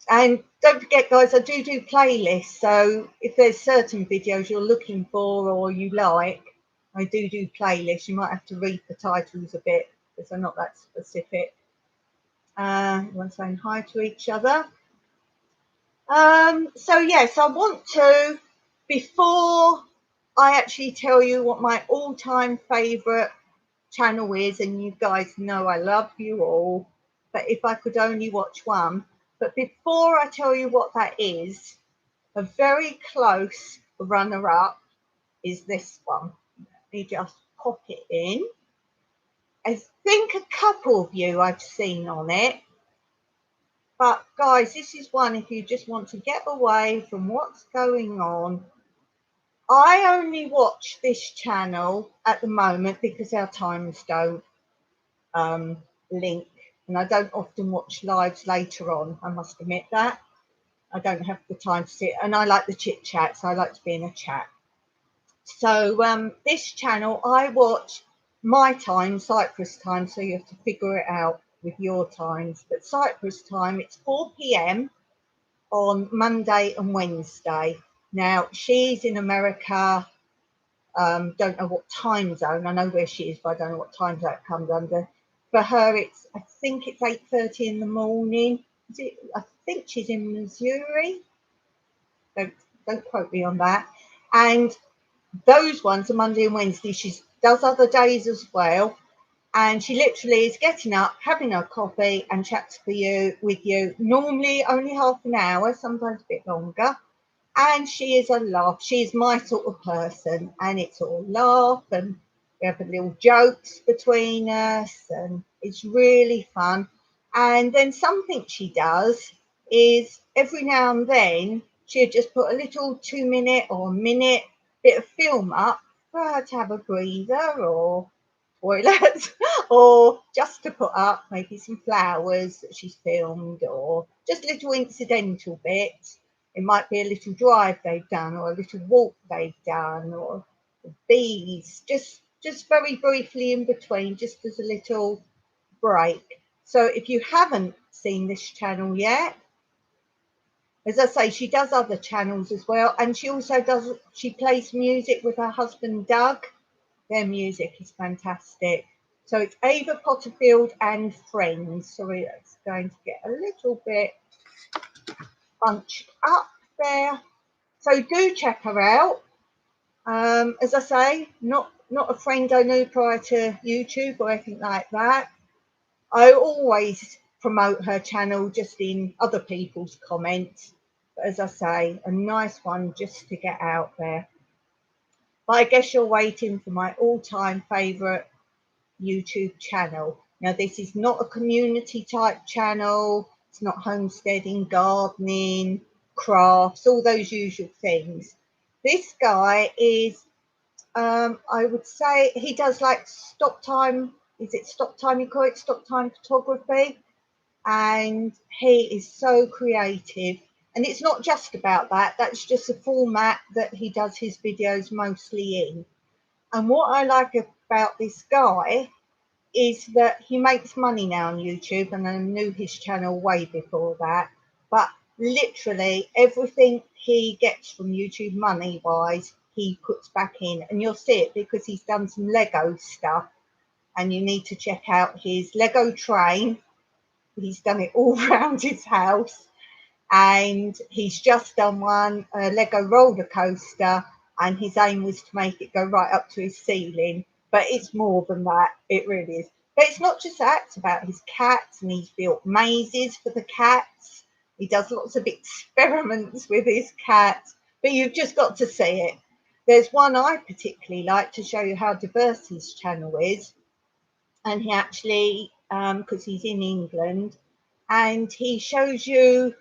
And don't forget, guys, I do playlists. So if there's certain videos you're looking for or you like, I do playlists. You might have to read the titles a bit because they're not that specific. Everyone's saying hi to each other. So yes, I want to, before I actually tell you what my all-time favourite channel is, and you guys know I love you all, but if I could only watch one. But before I tell you what that is, a very close runner-up is this one. Let me just pop it in. I think a couple of you I've seen on it. But guys, this is one if you just want to get away from what's going on. I only watch this channel at the moment because our times don't link, and I don't often watch lives later on. I must admit that. I don't have the time to sit, and I like the chit chat, so I like to be in a chat. So this channel, I watch my time, Cyprus time, so you have to figure it out with your times. But Cyprus time, it's 4 p.m. on Monday and Wednesday. Now, she's in America. Don't know what time zone. I know where she is, but I don't know what time zone it comes under. For her, I think it's 8:30 in the morning. I think she's in Missouri. Don't quote me on that. And those ones are Monday and Wednesday. She does other days as well. And she literally is getting up, having her coffee and chats with you. Normally only half an hour, sometimes a bit longer. And she is a laugh. She is my sort of person, and it's all laugh, and we have little jokes between us, and it's really fun. And then something she does is every now and then she'll just put a little 2 minute or a minute bit of film up for her to have a breather or toilet or just to put up maybe some flowers that she's filmed or just little incidental bits. It might be a little drive they've done or a little walk they've done or bees, just very briefly in between, just as a little break. So if you haven't seen this channel yet, as I say, she does other channels as well, and she plays music with her husband Doug. Their music is fantastic. So it's Ava Potterfield and Friends. Sorry, that's going to get a little bit bunched up there. So do check her out. As I say, not a friend I knew prior to YouTube or anything like that. I always promote her channel just in other people's comments. But as I say, a nice one just to get out there. But I guess you're waiting for my all-time favourite YouTube channel. Now, this is not a community type channel. It's not homesteading, gardening, crafts, all those usual things. This guy is, I would say, he does like stop time. Is it stop time? You call it stop time photography. And he is so creative. And it's not just about that. That's just a format that he does his videos mostly in. And what I like about this guy is that he makes money now on YouTube, and I knew his channel way before that. But literally everything he gets from YouTube money wise, he puts back in, and you'll see it because he's done some Lego stuff, and you need to check out his Lego train. He's done it all around his house, and he's just done a Lego roller coaster, and his aim was to make it go right up to his ceiling. But it's more than that, it really is. But it's not just that, it's about his cats, and he's built mazes for the cats. He does lots of experiments with his cats, but you've just got to see it. There's one I particularly like to show you how diverse his channel is. And he actually, because he's in England, and he shows you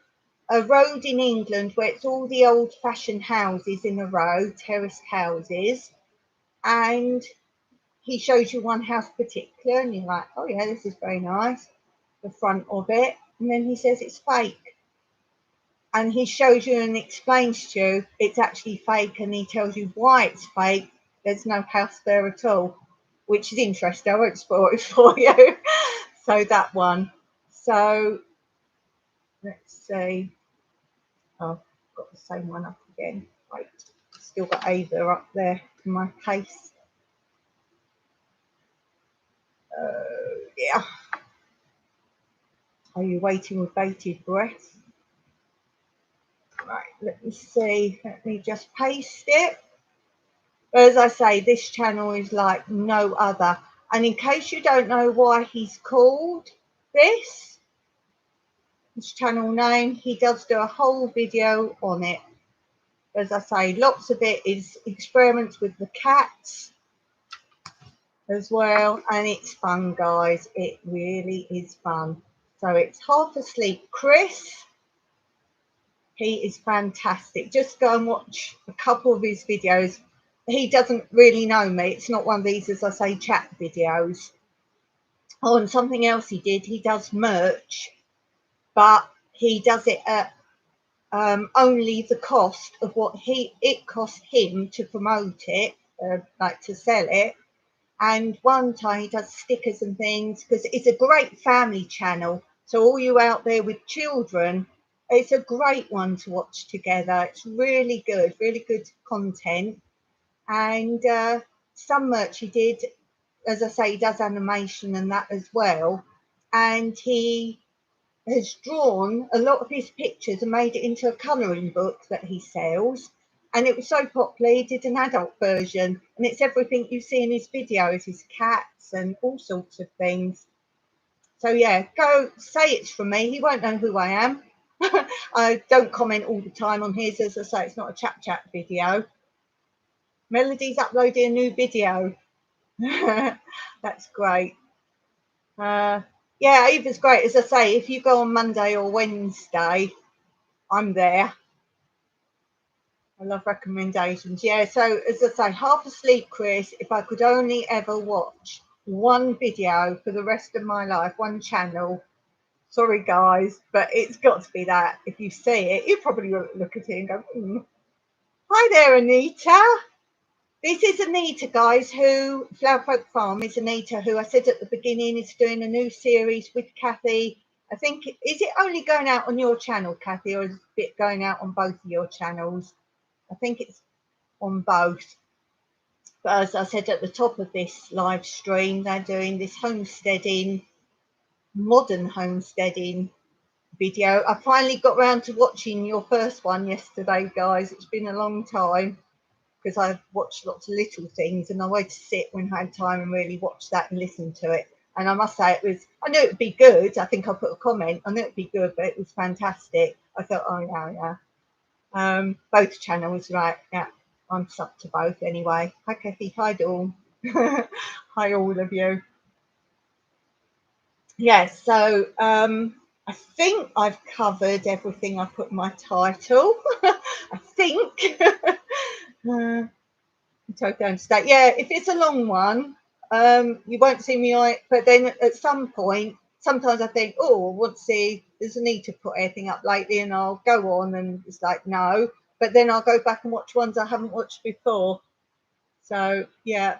a road in England where it's all the old-fashioned houses in a row, terraced houses, and he shows you one house particular, and you're like, oh yeah, this is very nice, the front of it, and then he says it's fake, and he shows you and explains to you it's actually fake, and he tells you why it's fake. There's no house there at all, which is interesting. I won't spoil it for you. So that one. So let's see. Oh, I've got the same one up again. Right, still got Ava up there in my case. Yeah. Are you waiting with bated breath? Right, let me see. Let me just paste it. As I say, this channel is like no other. And in case you don't know why he's called this, his channel name, he does do a whole video on it. As I say, lots of it is experiments with the cats as well, and it's fun, guys. It really is fun. So it's Half Asleep Chris. He is fantastic. Just go and watch a couple of his videos. He doesn't really know me. It's not one of these, as I say, chat videos. Oh, and something else he did, he does merch, but he does it at only the cost of what it cost him to promote it, like to sell it. And one time he does stickers and things because it's a great family channel. So all you out there with children, it's a great one to watch together. It's really good content. And some merch he did, as I say, he does animation and that as well. And he has drawn a lot of his pictures and made it into a colouring book that he sells. And it was so popular, he did an adult version. And it's everything you see in his videos, his cats and all sorts of things. So yeah, go say it's from me. He won't know who I am. I don't comment all the time on his. As I say, it's not a chat video. Melody's uploading a new video. That's great. Yeah, Ava's great. As I say, if you go on Monday or Wednesday, I'm there. I love recommendations. Yeah, so as I say, half asleep, Chris. If I could only ever watch one video for the rest of my life, one channel. Sorry, guys, but it's got to be that. If you see it, you probably look at it and go, Hi there, Anita. This is Anita, guys, who Flower Folk Farm is Anita, who I said at the beginning is doing a new series with Kathy. I think, is it only going out on your channel, Kathy, or is it going out on both of your channels? I think it's on both. But as I said at the top of this live stream, they're doing this homesteading, modern homesteading video. I finally got round to watching your first one yesterday, guys. It's been a long time because I've watched lots of little things and I wanted to sit when I had time and really watch that and listen to it. And I must say, I knew it'd be good. I think I put a comment, I knew it'd be good, but it was fantastic. I thought, oh yeah. Both channels, right? Yeah, I'm stuck to both anyway. Hi, Kathy. Hi, Dawn. Hi, all of you. Yeah, so I think I've covered everything I put in my title. I think. Yeah, if it's a long one, you won't see me on it. But then at some point, sometimes I think, oh, I want to see, there's a need to put anything up lately, and I'll go on and it's like, no. But then I'll go back and watch ones I haven't watched before. So, yeah.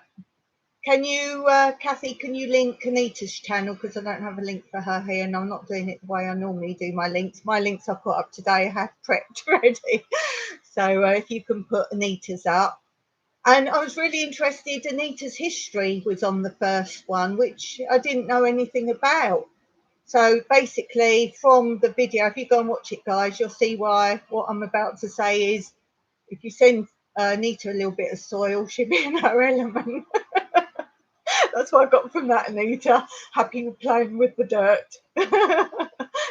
Can you, Kathy, can you link Anita's channel? Because I don't have a link for her here and I'm not doing it the way I normally do my links. My links I put up today I have prepped ready. So if you can put Anita's up. And I was really interested, Anita's history was on the first one, which I didn't know anything about. So basically from the video, if you go and watch it, guys, you'll see why what I'm about to say is if you send Anita a little bit of soil, she'll be in her element. That's what I got from that, Anita. Happy playing with the dirt.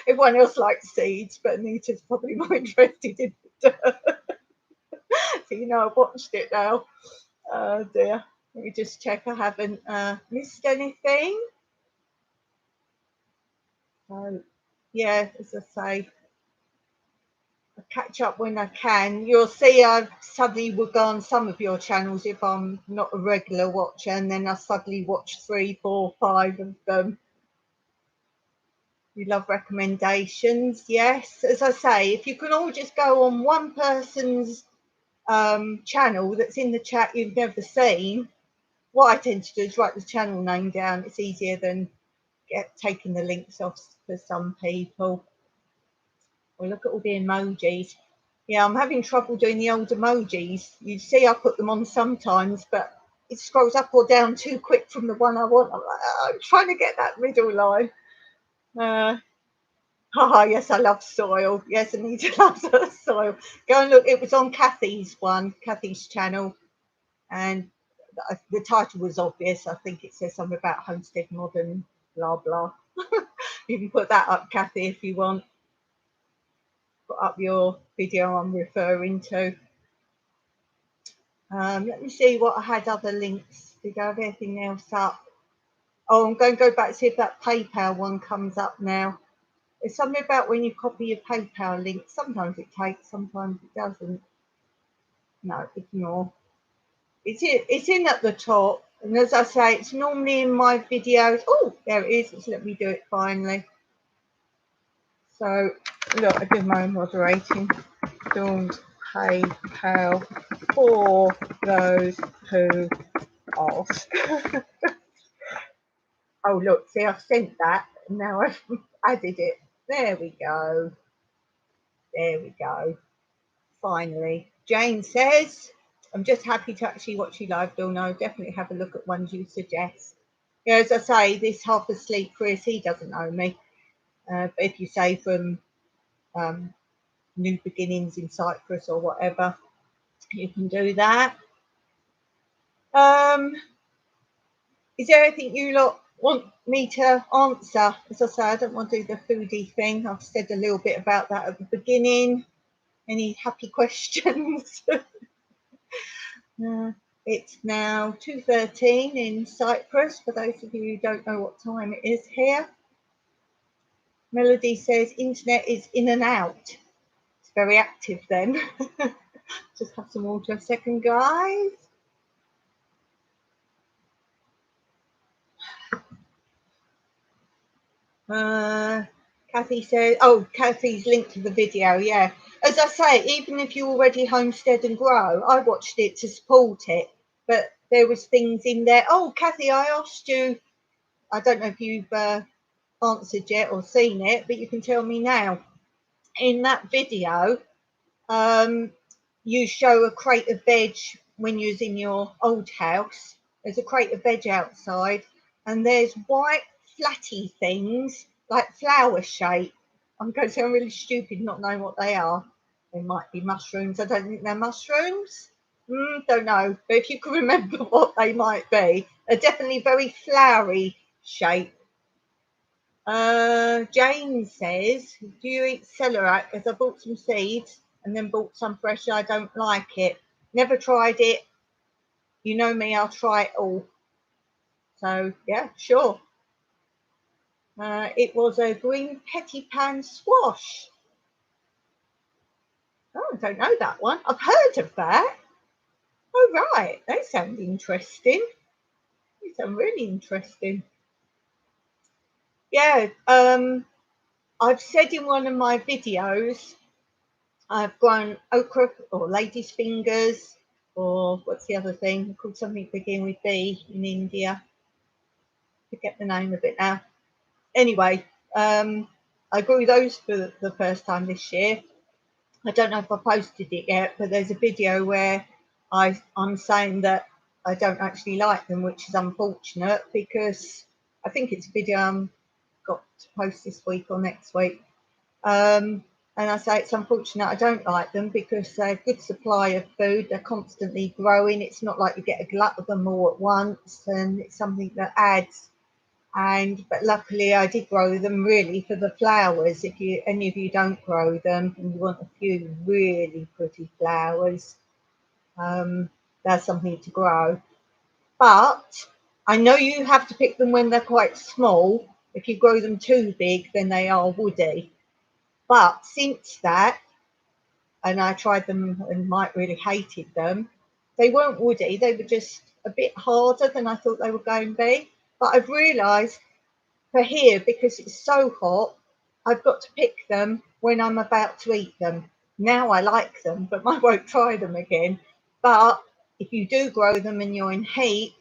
Everyone else likes seeds, but Anita's probably more interested in the dirt. So you know, I've watched it now. Oh dear. Let me just check I haven't missed anything. So yeah, as I say, I catch up when I can. You'll see I suddenly will go on some of your channels if I'm not a regular watcher, and then I suddenly watch 3, 4, 5 of them. You love recommendations, yes. As I say, if you can all just go on one person's channel that's in the chat you've never seen, what I tend to do is write the channel name down. It's easier than taking the links off for some people. Well, look at all the emojis. Yeah, I'm having trouble doing the old emojis. You see I put them on sometimes, but it scrolls up or down too quick from the one I want. I'm like, oh, I'm trying to get that middle line. Yes, I love soil. Yes, Anita loves soil. Go and look. It was on Kathy's channel, and the title was obvious. I think it says something about homestead modern, blah blah. You can put that up, Kathy, if you want. Put up your video I'm referring to. Let me see what I had other links. Did I have anything else up? Oh, I'm going to go back to see if that PayPal one comes up now. There's something about when you copy your PayPal link. Sometimes it takes, sometimes it doesn't. No, ignore. It's in at the top. And as I say, it's normally in my videos. Oh, there it is. Let's let me do it finally. So Look, I do my own moderating. Don't PayPal for those who ask. Oh, look, see, I've sent that. And now I've added it. There we go. There we go. Finally. Jane says, I'm just happy to actually watch you live, Dawn. I'll definitely have a look at ones you suggest. Yeah, as I say, this half asleep Chris, he doesn't know me. But if you say from New Beginnings in Cyprus or whatever, you can do that. Is there anything you lot want me to answer? As I say, I don't want to do the foodie thing. I've said a little bit about that at the beginning. Any happy questions? It's now 2:13 in Cyprus, for those of you who don't know what time it is here. Melody says internet is in and out. It's very active then. Just have some water a second, guys. Kathy says, oh, Kathy's linked to the video, yeah. As I say, even if you already homestead and grow, I watched it to support it, but there was things in there. Oh, Kathy, I asked you, I don't know if you've answered yet or seen it, but you can tell me now. In that video, you show a crate of veg when you was in your old house. There's a crate of veg outside, and there's white flatty things like flower shape. I'm going to sound really stupid not knowing what they are. They might be mushrooms. I don't think they're mushrooms. Don't know. But if you can remember what they might be, they're definitely very flowery shape. Jane says, do you eat celery? Because I bought some seeds and then bought some fresh. I don't like it. Never tried it. You know me, I'll try it all. So, yeah, sure. It was a green petty pan squash. Oh, I don't know that one. I've heard of that. Oh, right. They sound interesting. They sound really interesting. Yeah, I've said in one of my videos, I've grown okra or lady's fingers, or what's the other thing called, something beginning with B in India. Forget the name of it now. Anyway, I grew those for the first time this year. I don't know if I posted it yet, but there's a video where I'm saying that I don't actually like them, which is unfortunate because I think it's a video I'm got to post this week or next week. And I say it's unfortunate I don't like them because they're a good supply of food. They're constantly growing. It's not like you get a glut of them all at once, and it's something that adds. But luckily I did grow them really for the flowers. If any of you don't grow them and you want a few really pretty flowers, that's something to grow. But I know you have to pick them when they're quite small. If you grow them too big, then they are woody. But since that, and I tried them and Mike really hated them, they weren't woody, they were just a bit harder than I thought they were going to be. But I've realised for here, because it's so hot, I've got to pick them when I'm about to eat them. Now I like them, but I won't try them again. But if you do grow them and you're in heat,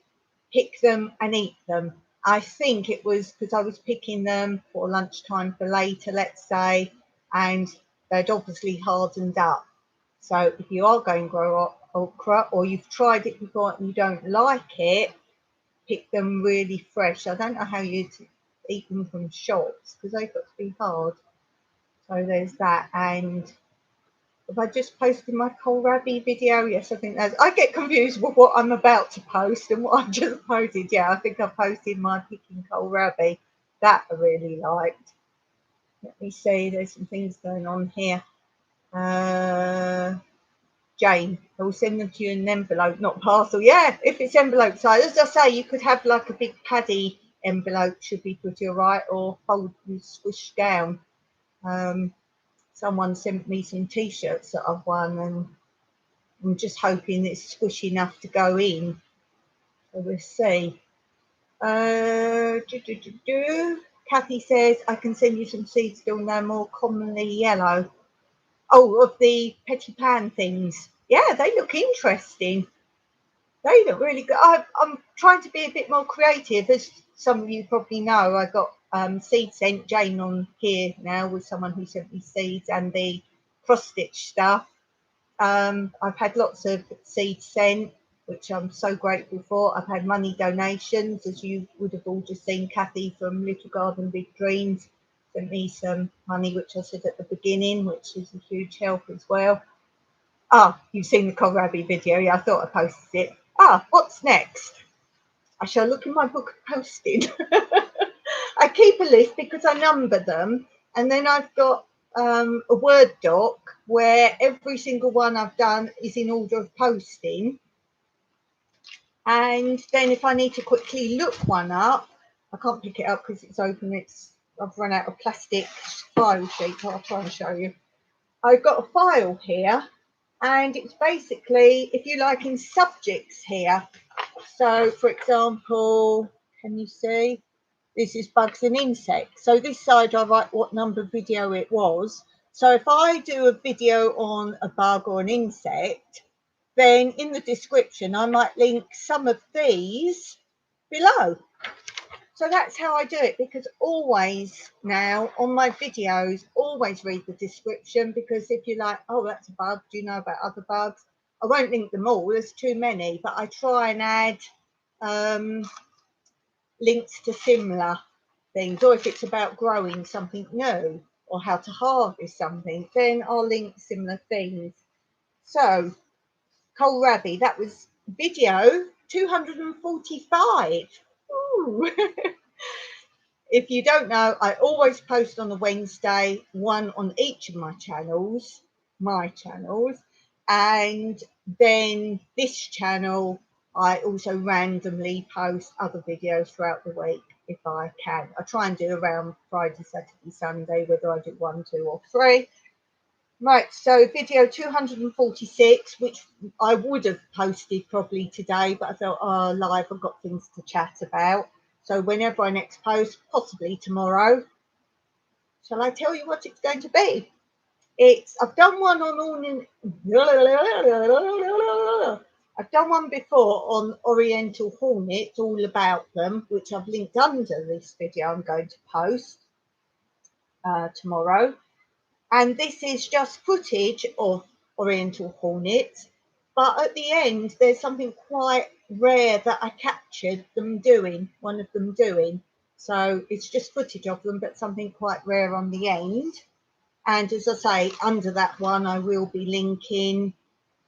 pick them and eat them. I think it was because I was picking them for lunchtime for later, let's say, and they'd obviously hardened up. So if you are going to grow okra or you've tried it before and you don't like it, pick them really fresh. I don't know how you'd eat them from shops because they've got to be hard. So there's that. And have I just posted my kohlrabi video? Yes, I think that's. I get confused with what I'm about to post and what I've just posted. Yeah, I think I posted my picking kohlrabi. That I really liked. Let me see. There's some things going on here. Jane, I will send them to you in an envelope, not parcel. Yeah, if it's envelope size, as I say, you could have like a big paddy envelope, should be pretty all right, or fold and squish down. Someone sent me some t-shirts that I've won, and I'm just hoping it's squishy enough to go in. So we'll see. Kathy says, I can send you some seeds still no more commonly yellow. Oh, of the petty pan things. Yeah, they look interesting. They look really good. I'm trying to be a bit more creative. As some of you probably know, I got seed sent. Jane on here now with someone who sent me seeds and the cross stitch stuff. I've had lots of seeds sent, which I'm so grateful for. I've had money donations, as you would have all just seen. Kathy from Little Garden Big Dreams sent me some money, which I said at the beginning, which is a huge help as well. Ah, you've seen the kohlrabi video. Yeah, I thought I posted it. Ah, what's next? I shall look in my book of posting. I keep a list because I number them, and then I've got a Word doc where every single one I've done is in order of posting. And then if I need to quickly look one up, I can't pick it up because it's open. I've run out of plastic file sheets. I'll try and show you. I've got a file here, and it's basically, if you like, in subjects here. So, for example, can you see? This is bugs and insects. So this side I write what number video it was. So if I do a video on a bug or an insect, then in the description I might link some of these below. So that's how I do it, because always now on my videos, always read the description, because if you're like, oh, that's a bug, do you know about other bugs? I won't link them all, there's too many, but I try and add links to similar things, or if it's about growing something new or how to harvest something, then I'll link similar things. So kohlrabi, that was video 245. Ooh. If you don't know, I always post on a Wednesday, one on each of my channels, and then this channel I also randomly post other videos throughout the week if I can. I try and do around Friday, Saturday, Sunday, whether I do 1, 2 or 3. Right, so video 246, which I would have posted probably today, but I thought, oh, live, I've got things to chat about. So whenever I next post, possibly tomorrow, shall I tell you what it's going to be? I've done one on I've done one before on Oriental Hornets, all about them, which I've linked under this video I'm going to post tomorrow. And this is just footage of Oriental Hornets, but at the end there's something quite rare that I captured one of them doing. So it's just footage of them, but something quite rare on the end. And as I say, under that one I will be linking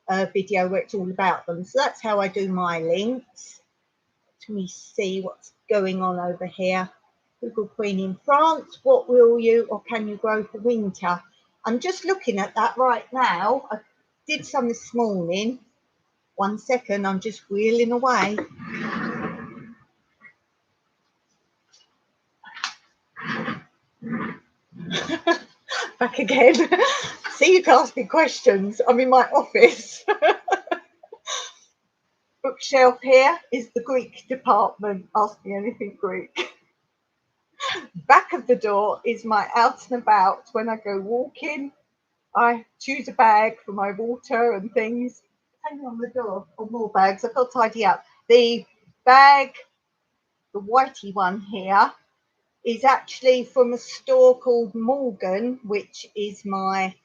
a video where it's all about them. So that's how I do my links. Let me see what's going on over here. Google Queen in France, what will you or can you grow for winter? I'm just looking at that right now. I did some this morning. 1 second, I'm just wheeling away. Back again. See, you can ask me questions. I'm in my office. Bookshelf here is the Greek department. Ask me anything Greek. Back of the door is my out and about when I go walking. I choose a bag for my water and things. Hang on the door, or more bags. I've got to tidy up. The bag, the whitey one here, is actually from a store called Morgan, which is my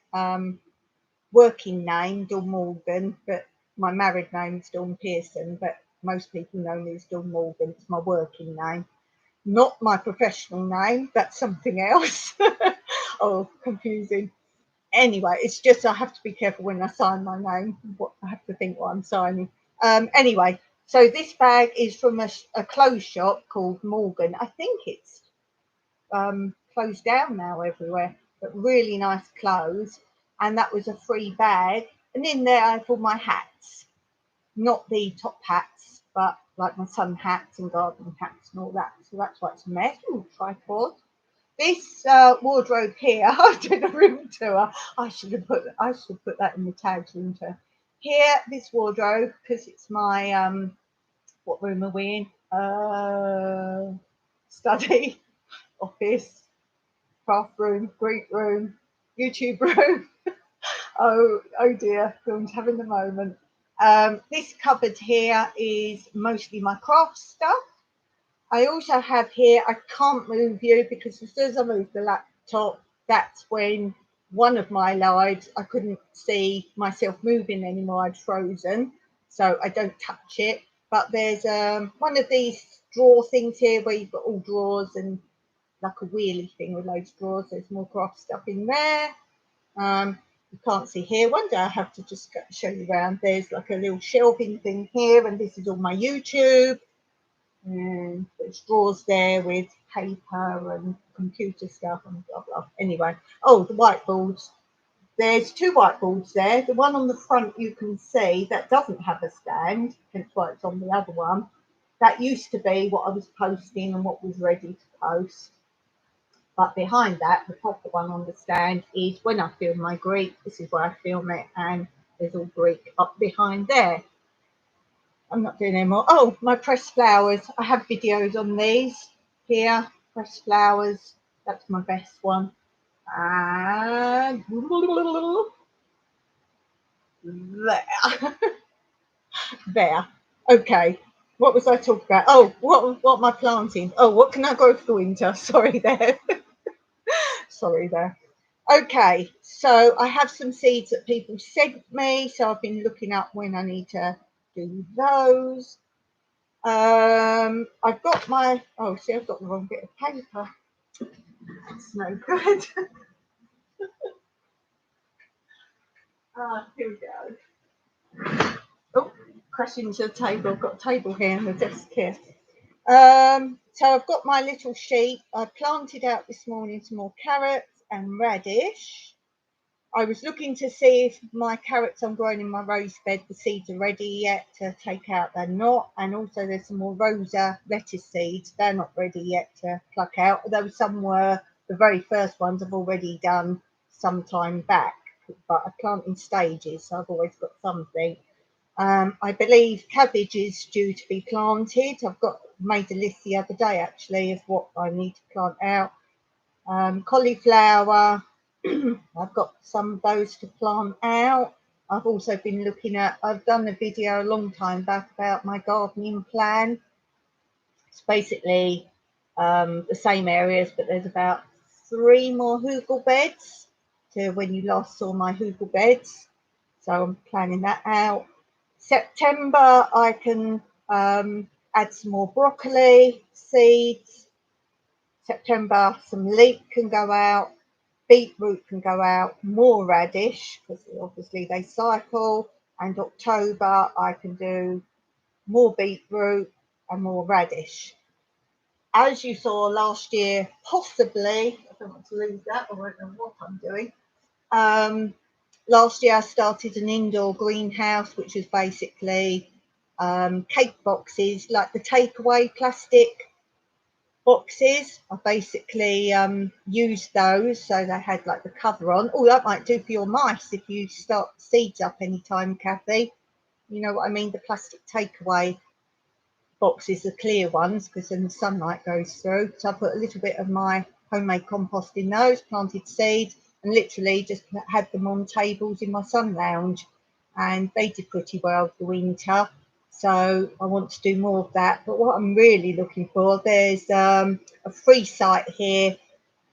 working name, Dawn Morgan, but my married name is Dawn Pearson, but most people know me as Dawn Morgan. It's my working name, not my professional name. That's something else. Oh, confusing. Anyway, it's just I have to be careful when I sign my name. I have to think what I'm signing. Anyway, so this bag is from a clothes shop called Morgan. I think it's closed down now everywhere, but really nice clothes. And that was a free bag. And in there I have all my hats, not the top hats, but like my sun hats and garden hats and all that. So that's why it's a mess. Ooh, tripod. This wardrobe here, I did a room tour. I should put that in the tags, room tour. Here, this wardrobe, because it's my what room are we in? Study. office, craft room, Greek room, YouTube room. Oh dear, Dawn's having the moment. This cupboard here is mostly my craft stuff. I also have here, I can't move you because as soon as I move the laptop, that's when one of my lives, I couldn't see myself moving anymore. I'd frozen, so I don't touch it. But there's one of these drawer things here where you've got all drawers and like a wheelie thing with loads of drawers. There's more craft stuff in there. You can't see here. One day I have to just show you around. There's like a little shelving thing here, and this is all my YouTube. And there's drawers there with paper and computer stuff and blah blah. Anyway, oh, the whiteboards. There's two whiteboards there. The one on the front you can see that doesn't have a stand, hence why it's on the other one. That used to be what I was posting and what was ready to post. But behind that, the proper one on the stand is when I film my Greek. This is where I film it, and there's all Greek up behind there. I'm not doing anymore. Oh, my pressed flowers. I have videos on these here. Pressed flowers. That's my best one. And there. There. Okay. What was I talking about? Oh, what am I planting? Oh, what can I grow for the winter? Sorry there. Sorry there. Okay, so I have some seeds that people sent me, so I've been looking up when I need to do those. I've got my, oh, see, I've got the wrong bit of paper. That's no good. Here we go. Oh, crashing into the table. I've got a table here and a desk here. So I've got my little sheet. I planted out this morning some more carrots and radish. I was looking to see if my carrots I'm growing in my rose bed, the seeds are ready yet to take out. They're not. And also there's some more rosa lettuce seeds. They're not ready yet to pluck out. Although some were, the very first ones I've already done some time back. But I plant in stages, so I've always got something. I believe cabbage is due to be planted. I've made a list the other day actually of what I need to plant out. Cauliflower, I've got some of those to plant out. I've also been looking at, I've done a video a long time back about my gardening plan. It's basically the same areas, but there's about 3 more hugel beds to when you last saw my hugel beds. So I'm planning that out. September, I can add some more broccoli seeds. September, some leek can go out. Beetroot can go out, more radish, because obviously they cycle, and October I can do more beetroot and more radish. As you saw last year, possibly, I don't want to lose that, I won't know what I'm doing. Last year I started an indoor greenhouse, which was basically cake boxes, like the takeaway plastic boxes. I basically used those so they had like the cover on. Oh, that might do for your mice if you start seeds up anytime, Kathy. You know what I mean? The plastic takeaway boxes, the clear ones, because then the sunlight goes through. So I put a little bit of my homemade compost in those, planted seeds, and literally just had them on tables in my sun lounge, and they did pretty well for the winter. So I want to do more of that. But what I'm really looking for, there's a free site here,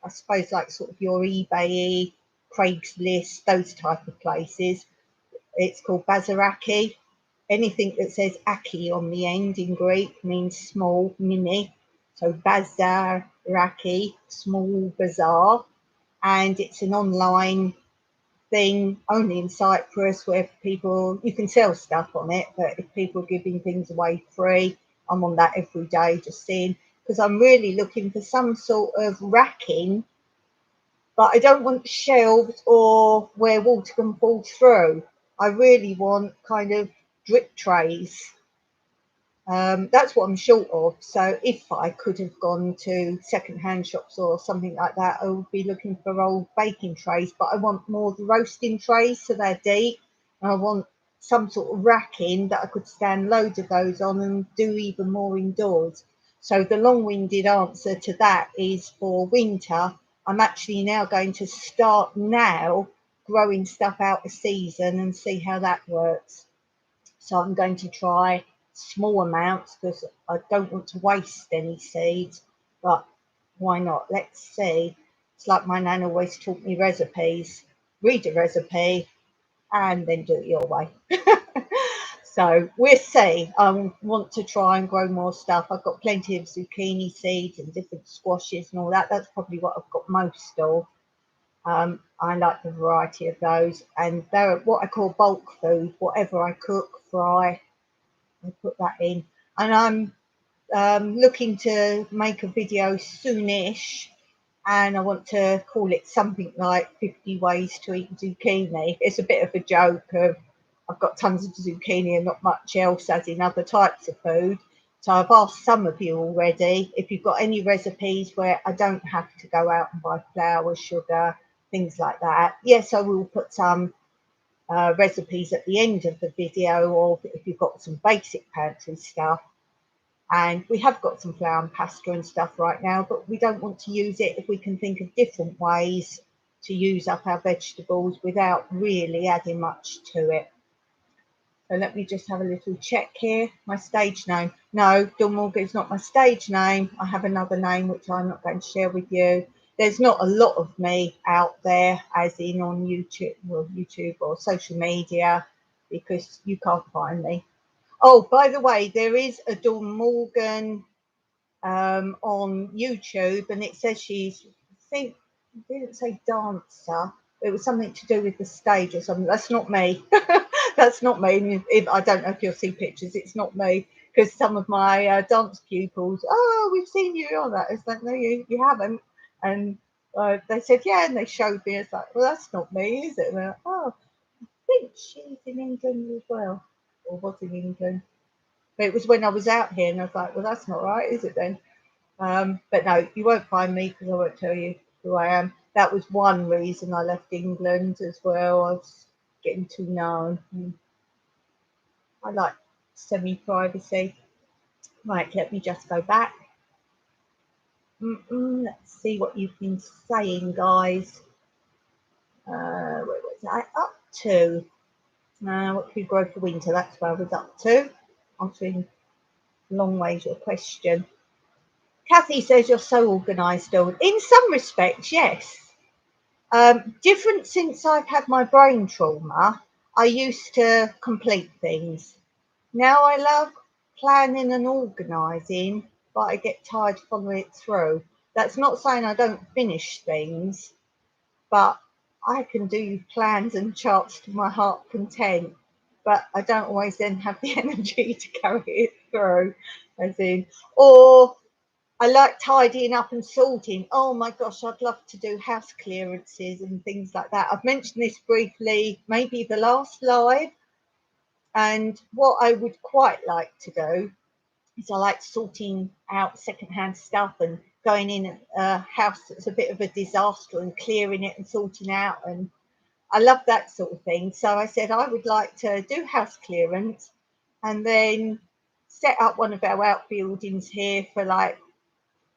I suppose like sort of your eBay, Craigslist, those type of places. It's called Bazaraki. Anything that says aki on the end in Greek means small, mini. So Bazaraki, small bazaar. And it's an online thing only in Cyprus where people, you can sell stuff on it, but if people are giving things away free, I'm on that every day just seeing, because I'm really looking for some sort of racking, but I don't want shelves or where water can fall through. I really want kind of drip trays. That's what I'm short of. So if I could have gone to second-hand shops or something like that, I would be looking for old baking trays, but I want more the roasting trays so they're deep. And I want some sort of racking that I could stand loads of those on and do even more indoors. So the long-winded answer to that is for winter, I'm actually now going to start now growing stuff out of season and see how that works. So I'm going to try small amounts because I don't want to waste any seeds, but why not? Let's see. It's like my nan always taught me recipes. Read a recipe and then do it your way. So we'll see. I want to try and grow more stuff. I've got plenty of zucchini seeds and different squashes and all that. That's probably what I've got most of. I like the variety of those, and they're what I call bulk food. Whatever I cook, fry, I put that in. And I'm looking to make a video soonish, and I want to call it something like 50 ways to eat zucchini. It's a bit of a joke of I've got tons of zucchini and not much else as in other types of food. So I've asked some of you already if you've got any recipes where I don't have to go out and buy flour, sugar, things like that. Yes, I will put some recipes at the end of the video, or if you've got some basic pantry stuff. And we have got some flour and pasta and stuff right now, but we don't want to use it if we can think of different ways to use up our vegetables without really adding much to it. So let me just have a little check here. My stage name. No, Dawn Morgan is not my stage name. I have another name which I'm not going to share with you. There's not a lot of me out there, as in on YouTube or social media, because you can't find me. Oh, by the way, there is a Dawn Morgan on YouTube, and it says she's, I think, it didn't say dancer. It was something to do with the stage or something. That's not me. That's not me. I don't know if you'll see pictures. It's not me, because some of my dance pupils, oh, we've seen you on that. It's like, no, you haven't. And they said, yeah, and they showed me. It's like, well, that's not me, is it? And like, oh, I think she's in England as well, or was in England. But it was when I was out here, and I was like, well, that's not right, is it then? But no, you won't find me because I won't tell you who I am. That was one reason I left England as well. I was getting too known. I like semi-privacy. Right, let me just go back. Let's see what you've been saying, guys. Where was I up to? What can we grow for winter? That's where I was up to. Answering long ways your question. Kathy says you're so organised, Dawn. In some respects, yes. Different since I've had my brain trauma. I used to complete things. Now I love planning and organising, but I get tired following it through. That's not saying I don't finish things, but I can do plans and charts to my heart content, but I don't always then have the energy to carry it through, as in, or I like tidying up and sorting. Oh my gosh, I'd love to do house clearances and things like that. I've mentioned this briefly, maybe the last live. And what I would quite like to do is I like sorting out secondhand stuff and going in a house that's a bit of a disaster and clearing it and sorting out. And I love that sort of thing. So I said I would like to do house clearance and then set up one of our outbuildings here for like,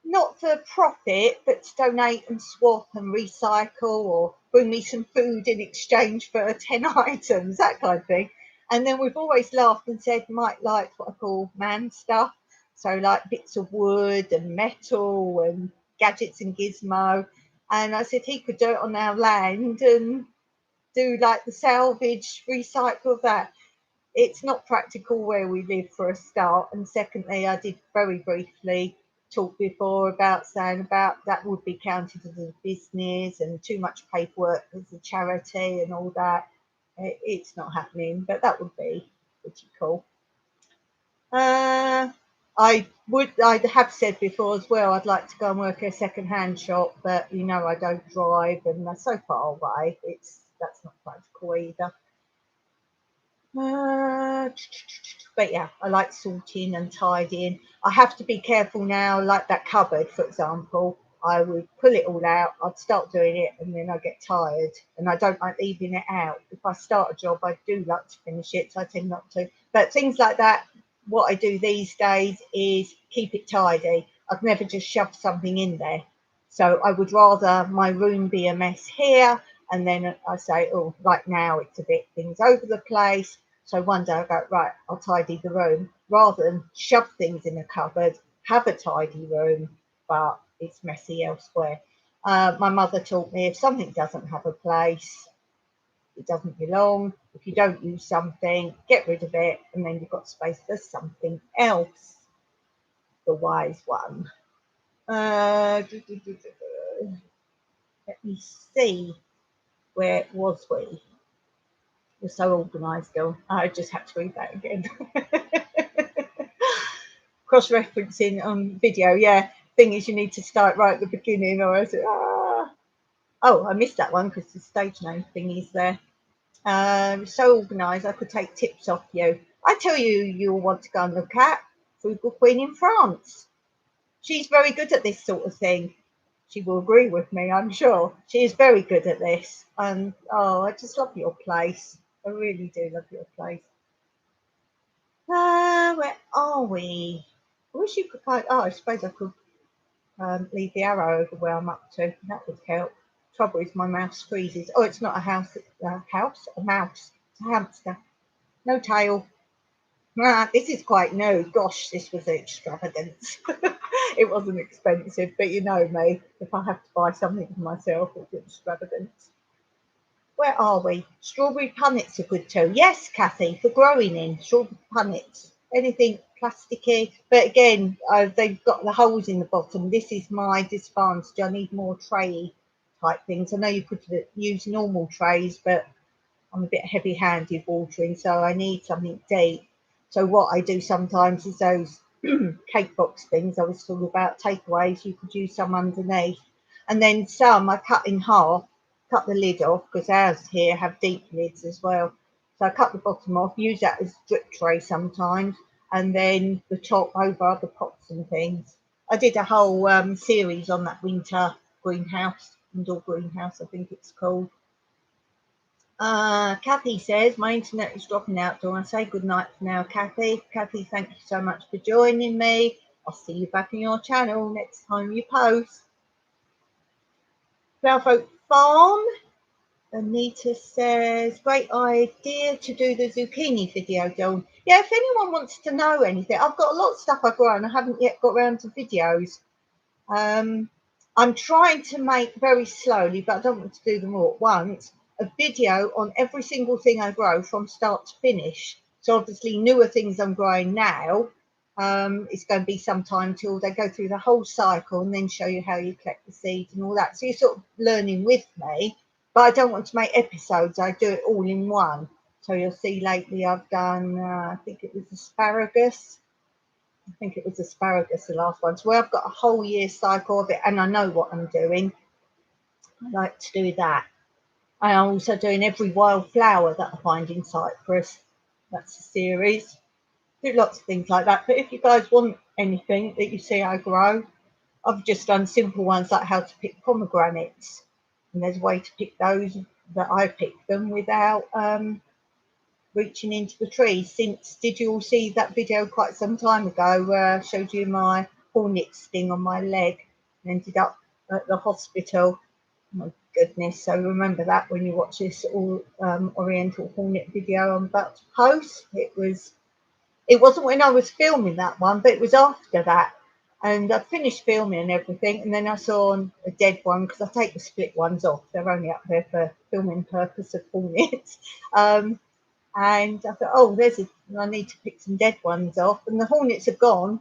not for profit, but to donate and swap and recycle, or bring me some food in exchange for 10 items, that kind of thing. And then we've always laughed and said Mike likes what I call man stuff. So like bits of wood and metal and gadgets and gizmo. And I said he could do it on our land and do like the salvage, recycle of that. It's not practical where we live for a start, and secondly, I did very briefly talk before about saying about that would be counted as a business and too much paperwork as a charity and all that. It's not happening, but that would be pretty cool. I have said before as well, I'd like to go and work at a second-hand shop, but you know I don't drive and they're so far away. That's not practical either. But yeah, I like sorting and tidying. I have to be careful now, like that cupboard, for example. I would pull it all out, I'd start doing it, and then I get tired. And I don't like leaving it out. If I start a job, I do like to finish it, so I tend not to. But things like that, what I do these days is keep it tidy. I've never just shoved something in there. So I would rather my room be a mess here, and then I say, oh, right now it's a bit things over the place. So one day I go, right, I'll tidy the room, rather than shove things in a cupboard, have a tidy room, but it's messy elsewhere. My mother taught me if something doesn't have a place, it doesn't belong. If you don't use something, get rid of it, and then you've got space for something else. The wise one. Let me see. Where was we? We're so organised, girl. I just had to read that again. Cross-referencing on video. Yeah. Thing is, you need to start right at the beginning, or is it? Oh, I missed that one because the stage name thing is there. So organised, I could take tips off you. I tell you, you'll want to go and look at Frugal Queen in France. She's very good at this sort of thing. She will agree with me, I'm sure. She is very good at this. And oh, I just love your place. I really do love your place. Where are we? I wish you could find. Oh, I suppose I could leave the arrow over where I'm up to. That would help. Trouble is, my mouse freezes. Oh, it's not a house. A mouse. It's a hamster. No tail. This is quite new. Gosh, this was an extravagance. It wasn't expensive, but you know me. If I have to buy something for myself, it's extravagance. Where are we? Strawberry punnets are good too. Yes, Kathy, for growing in. Strawberry punnets. Anything plasticky. But again, they've got the holes in the bottom. This is my disadvantage. I need more tray type things. I know you could use normal trays, but I'm a bit heavy-handed watering, so I need something deep. So what I do sometimes is those cake box things I was talking about, takeaways, you could use some underneath. And then some I cut in half, cut the lid off, because ours here have deep lids as well. So I cut the bottom off, use that as drip tray sometimes, and then the top over other pots and things. I did a whole series on that winter greenhouse, indoor greenhouse, I think it's called. Kathy says, my internet is dropping out. Do I say good night for now, Kathy? Kathy, thank you so much for joining me. I'll see you back on your channel next time you post. Flowerfolk Farm. Anita says, great idea to do the zucchini video, Dawn. Yeah, if anyone wants to know anything, I've got a lot of stuff I've grown. I haven't yet got around to videos. I'm trying to make very slowly, but I don't want to do them all at once, a video on every single thing I grow from start to finish. So obviously newer things I'm growing now, it's going to be some time till they go through the whole cycle and then show you how you collect the seeds and all that. So you're sort of learning with me, but I don't want to make episodes. I do it all in one. So you'll see lately I've done, I think it was asparagus. I think it was asparagus, the last one. So where I've got a whole year cycle of it and I know what I'm doing, I like to do that. And I'm also doing every wild flower that I find in Cyprus. That's a series. Do lots of things like that. But if you guys want anything that you see I grow, I've just done simple ones like how to pick pomegranates. And there's a way to pick those that I pick them without reaching into the tree. Since, did you all see that video quite some time ago where I showed you my hornet sting on my leg and ended up at the hospital? Oh my goodness. So remember that when you watch this all oriental hornet video I'm about to post. It wasn't when I was filming that one, but it was after that. And I finished filming and everything, and then I saw a dead one because I take the split ones off. They're only up there for filming purpose of hornets. And I thought, oh, I need to pick some dead ones off. And the hornets are gone.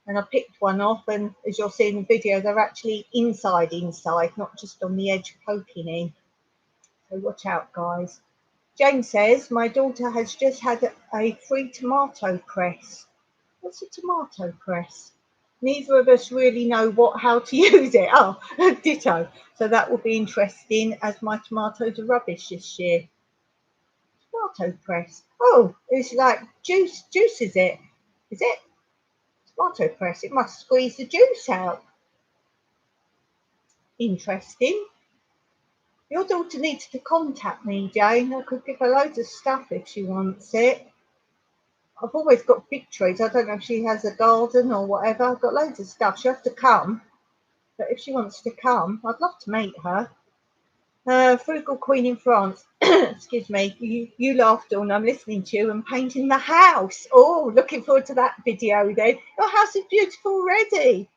And I picked one off. And as you'll see in the video, they're actually inside, not just on the edge poking in. So watch out, guys. Jane says, my daughter has just had a free tomato press. What's a tomato press? Neither of us really know how to use it. Oh, ditto. So that will be interesting as my tomatoes are rubbish this year. Tomato press. Oh, it's like juices it. Is it? Tomato press. It must squeeze the juice out. Interesting. Your daughter needs to contact me, Jane. I could give her loads of stuff if she wants it. I've always got big trees. I don't know if she has a garden or whatever. I've got loads of stuff. She'll have to come. But if she wants to come, I'd love to meet her. Frugal Queen in France. Excuse me. You laughed Dawn. I'm listening to you and painting the house. Oh, looking forward to that video then. Your house is beautiful already.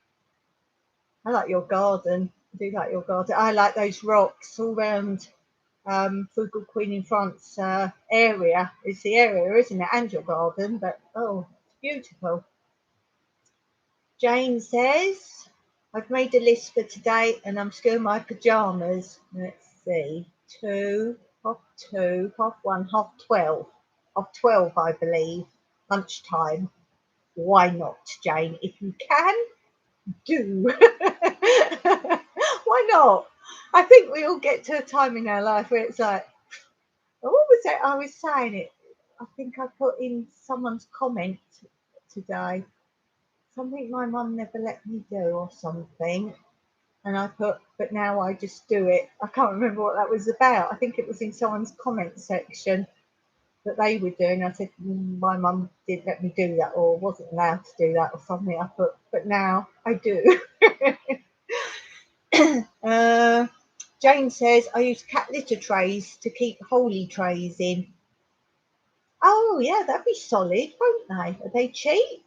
I like your garden. I do like your garden. I like those rocks all around Frugal Queen in France area. It's the area, isn't it? And your garden. But oh, it's beautiful. Jane says, I've made a list for today and I'm still in my pyjamas. Let's see. 2, half 2, half 1, half 12. Half 12, I believe. Lunchtime. Why not, Jane? If you can, do. Why not? I think we all get to a time in our life where it's like, what was it? I was saying it. I think I put in someone's comment today. Something my mum never let me do or something. And I put, but now I just do it. I can't remember what that was about. I think it was in someone's comment section that they were doing. I said, my mum didn't let me do that or wasn't allowed to do that or something. I put, but now I do. Jane says, I use cat litter trays to keep holy trays in. Oh, yeah, that'd be solid, won't they? Are they cheap?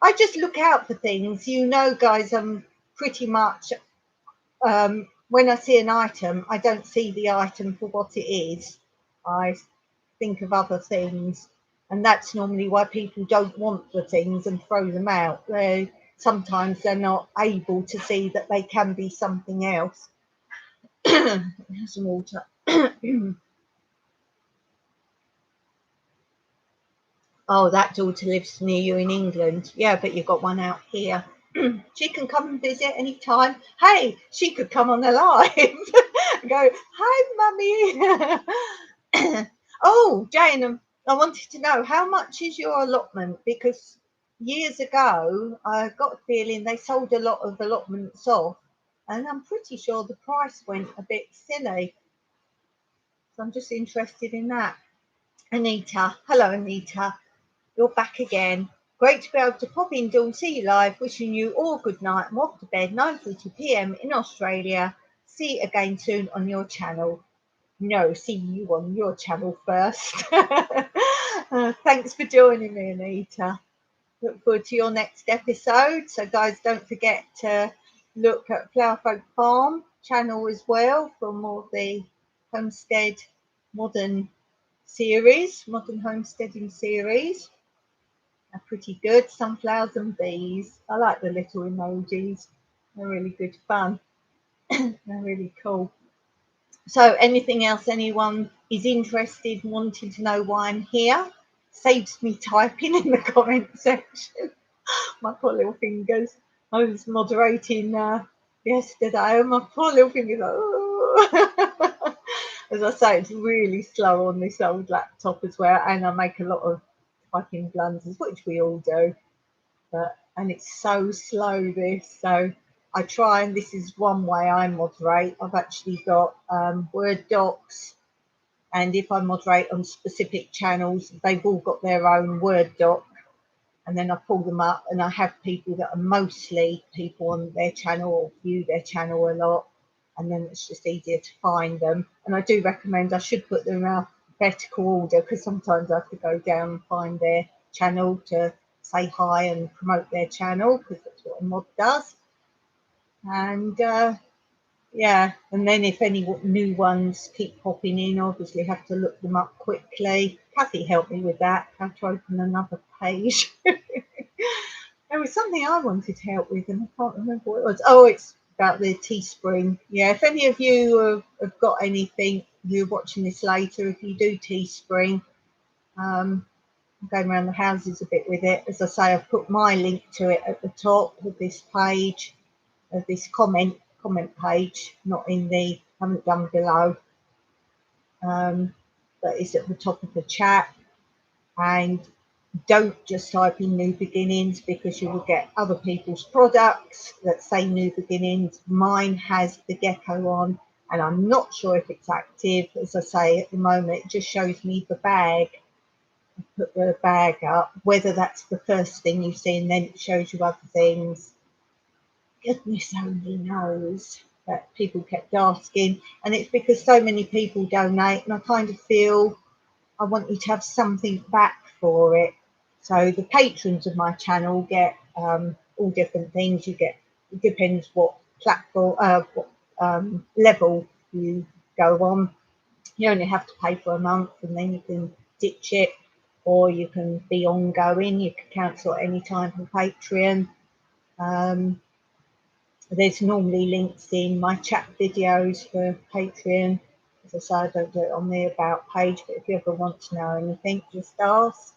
I just look out for things. You know, guys, I'm pretty much, when I see an item, I don't see the item for what it is. I think of other things. And that's normally why people don't want the things and throw them out. Sometimes they're not able to see that they can be something else. Have some water. Oh, that daughter lives near you in England. Yeah, but you've got one out here. She can come and visit anytime. Hey, she could come on the live and go, hi, mummy. Oh, Jane, I wanted to know, how much is your allotment? Because years ago, I got a feeling they sold a lot of allotments off, and I'm pretty sure the price went a bit silly. So I'm just interested in that. Anita. Hello, Anita. You're back again. Great to be able to pop in, Dawn, see you live. Wishing you all good night. I'm off to bed, 9:40 p.m. in Australia. See you again soon on your channel. No, see you on your channel first. Thanks for joining me, Anita. Look forward to your next episode. So, guys, don't forget to look at Flower Folk Farm channel as well for more of the homestead modern series, modern homesteading series. Are pretty good. Sunflowers and bees. I like the little emojis. They're really good fun. They're really cool. So anything else anyone is interested, wanting to know why I'm here, saves me typing in the comment section. My poor little fingers. I was moderating yesterday and my poor little fingers like, oh. As I say, it's really slow on this old laptop as well, and I make a lot of typing blunders, which we all do. And it's so slow this, so I try, and this is one way I moderate. I've actually got Word docs, and if I moderate on specific channels, they've all got their own Word doc, and then I pull them up, and I have people that are mostly people on their channel or view their channel a lot, and then it's just easier to find them. And I do recommend I should put them in alphabetical order, because sometimes I have to go down and find their channel to say hi and promote their channel, because that's what a mod does. And yeah, and then if any new ones keep popping in, obviously have to look them up quickly. Kathy helped me with that. I have to open another page. There was something I wanted help with and I can't remember what it was. Oh, it's about the Teespring. Yeah, if any of you have got anything, you're watching this later, if you do Teespring, I'm going around the houses a bit with it. As I say, I've put my link to it at the top of this page, of this comment page, not in the, haven't done below, but it's at the top of the chat. And don't just type in New Beginnings, because you will get other people's products that say New Beginnings. Mine has the gecko on, and I'm not sure if it's active. As I say, at the moment, it just shows me the bag. put the bag up, whether that's the first thing you see and then it shows you other things. Goodness only knows. That people kept asking, and it's because so many people donate, and I kind of feel I want you to have something back for it. So the patrons of my channel get all different things. You get, it depends what platform, what level you go on. You only have to pay for a month, and then you can ditch it, or you can be ongoing. You can cancel at any time for Patreon. There's normally links in my chat videos for Patreon. As I say, I don't do it on the About page, but if you ever want to know anything, just ask.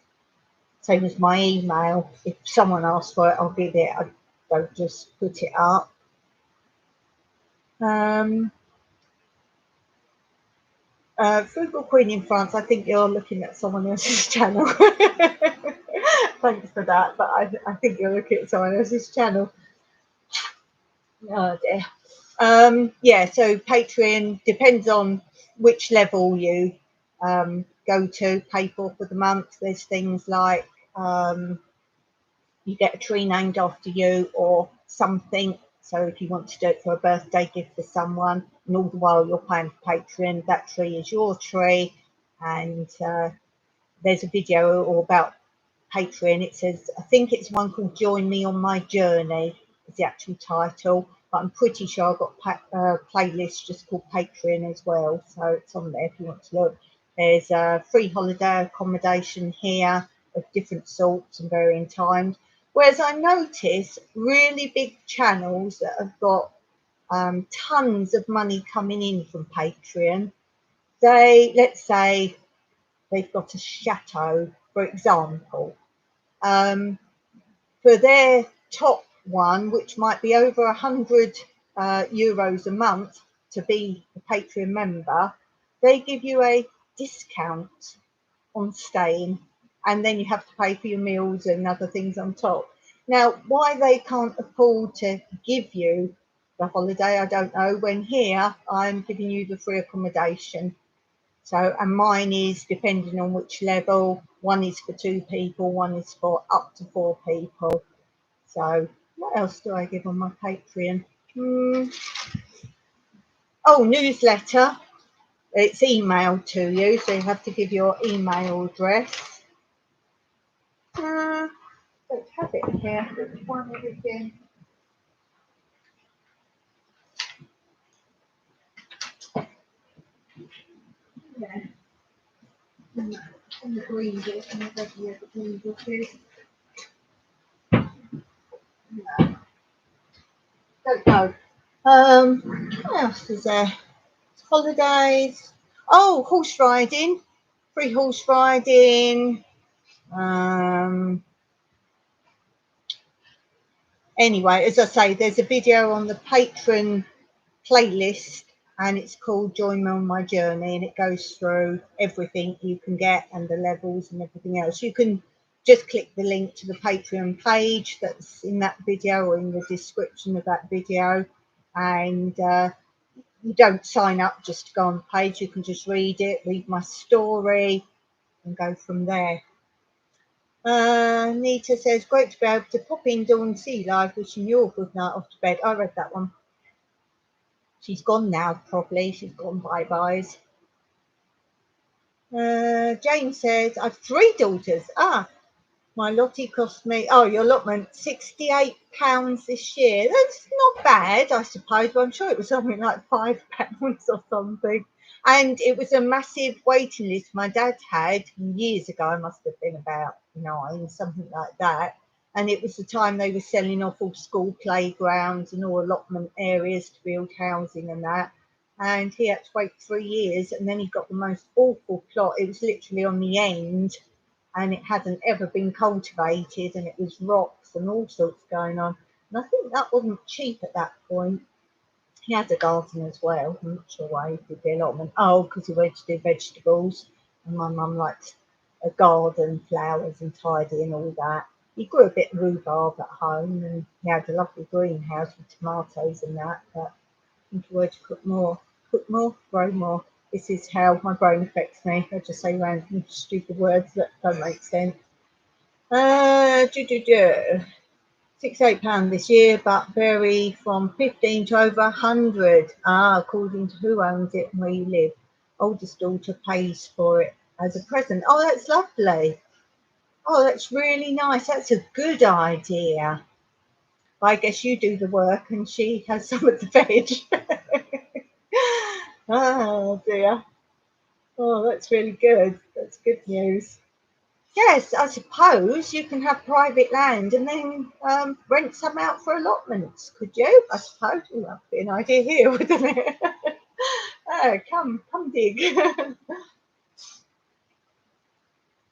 Same as my email. If someone asks for it, I'll give it. I don't just put it up. Frugal Queen in France, I think you're looking at someone else's channel. Thanks for that, but I think you're looking at someone else's channel. Oh dear. Yeah, so Patreon depends on which level you go to, pay for the month. There's things like you get a tree named after you or something. So if you want to do it for a birthday gift for someone, and all the while you're paying for Patreon, that tree is your tree. And there's a video all about Patreon. It says, I think it's one called Join Me on My Journey is the actual title, but I'm pretty sure I've got a playlist just called Patreon as well, so it's on there if you want to look. There's free holiday accommodation here of different sorts and varying times, whereas I notice really big channels that have got tons of money coming in from Patreon, they, let's say they've got a chateau, for example, for their top one, which might be over 100 euros a month to be a Patreon member, they give you a discount on staying, and then you have to pay for your meals and other things on top. Now, why they can't afford to give you the holiday, I don't know, when here I'm giving you the free accommodation. So, and mine is depending on which level. One is for 2 people, one is for up to 4 people. So, what else do I give on my Patreon? Oh, newsletter. It's emailed to you, so you have to give your email address. Don't have it here. Let's find everything. Yeah. And the green book, and the red, yeah, the green book is. No. Don't know. What else is there? Holidays. Oh, horse riding. Free horse riding. Anyway, as I say, there's a video on the Patreon playlist, and it's called Join Me on My Journey, and it goes through everything you can get and the levels and everything else. You can just click the link to the Patreon page that's in that video or in the description of that video, and you don't sign up just to go on the page. You can just read it, read my story, and go from there. Nita says, great to be able to pop in, Dawn, see you live, wishing you all good night off to bed. I read that one. She's gone now, probably. She's gone bye-byes. Jane says, I've 3 daughters. My lottie cost me, your allotment, £68 this year. That's not bad, I suppose, but I'm sure it was something like £5 or something. And it was a massive waiting list my dad had years ago. I must have been about 9, something like that. And it was the time they were selling off all school playgrounds and all allotment areas to build housing and that. And he had to wait 3 years, and then he got the most awful plot. It was literally on the end, and it hadn't ever been cultivated, and it was rocks and all sorts going on. And I think that wasn't cheap at that point. He had a garden as well. I'm not sure why he did the allotment. Oh, because he wanted to do vegetables, and my mum liked a garden, flowers and tidy and all that. He grew a bit of rhubarb at home, and he had a lovely greenhouse with tomatoes and that, but I think he wanted to cook more, grow more. This is how my brain affects me. I just say random stupid words that don't make sense. £68 this year, but vary from 15 to over 100. According to who owns it and where you live. Oldest daughter pays for it as a present. Oh, that's lovely. Oh, that's really nice. That's a good idea. I guess you do the work and she has some of the veg. Oh dear. Oh, that's really good. That's good news. Yes, I suppose you can have private land and then rent some out for allotments, could you? I suppose. Ooh, that'd be an idea here, wouldn't it? Come dig.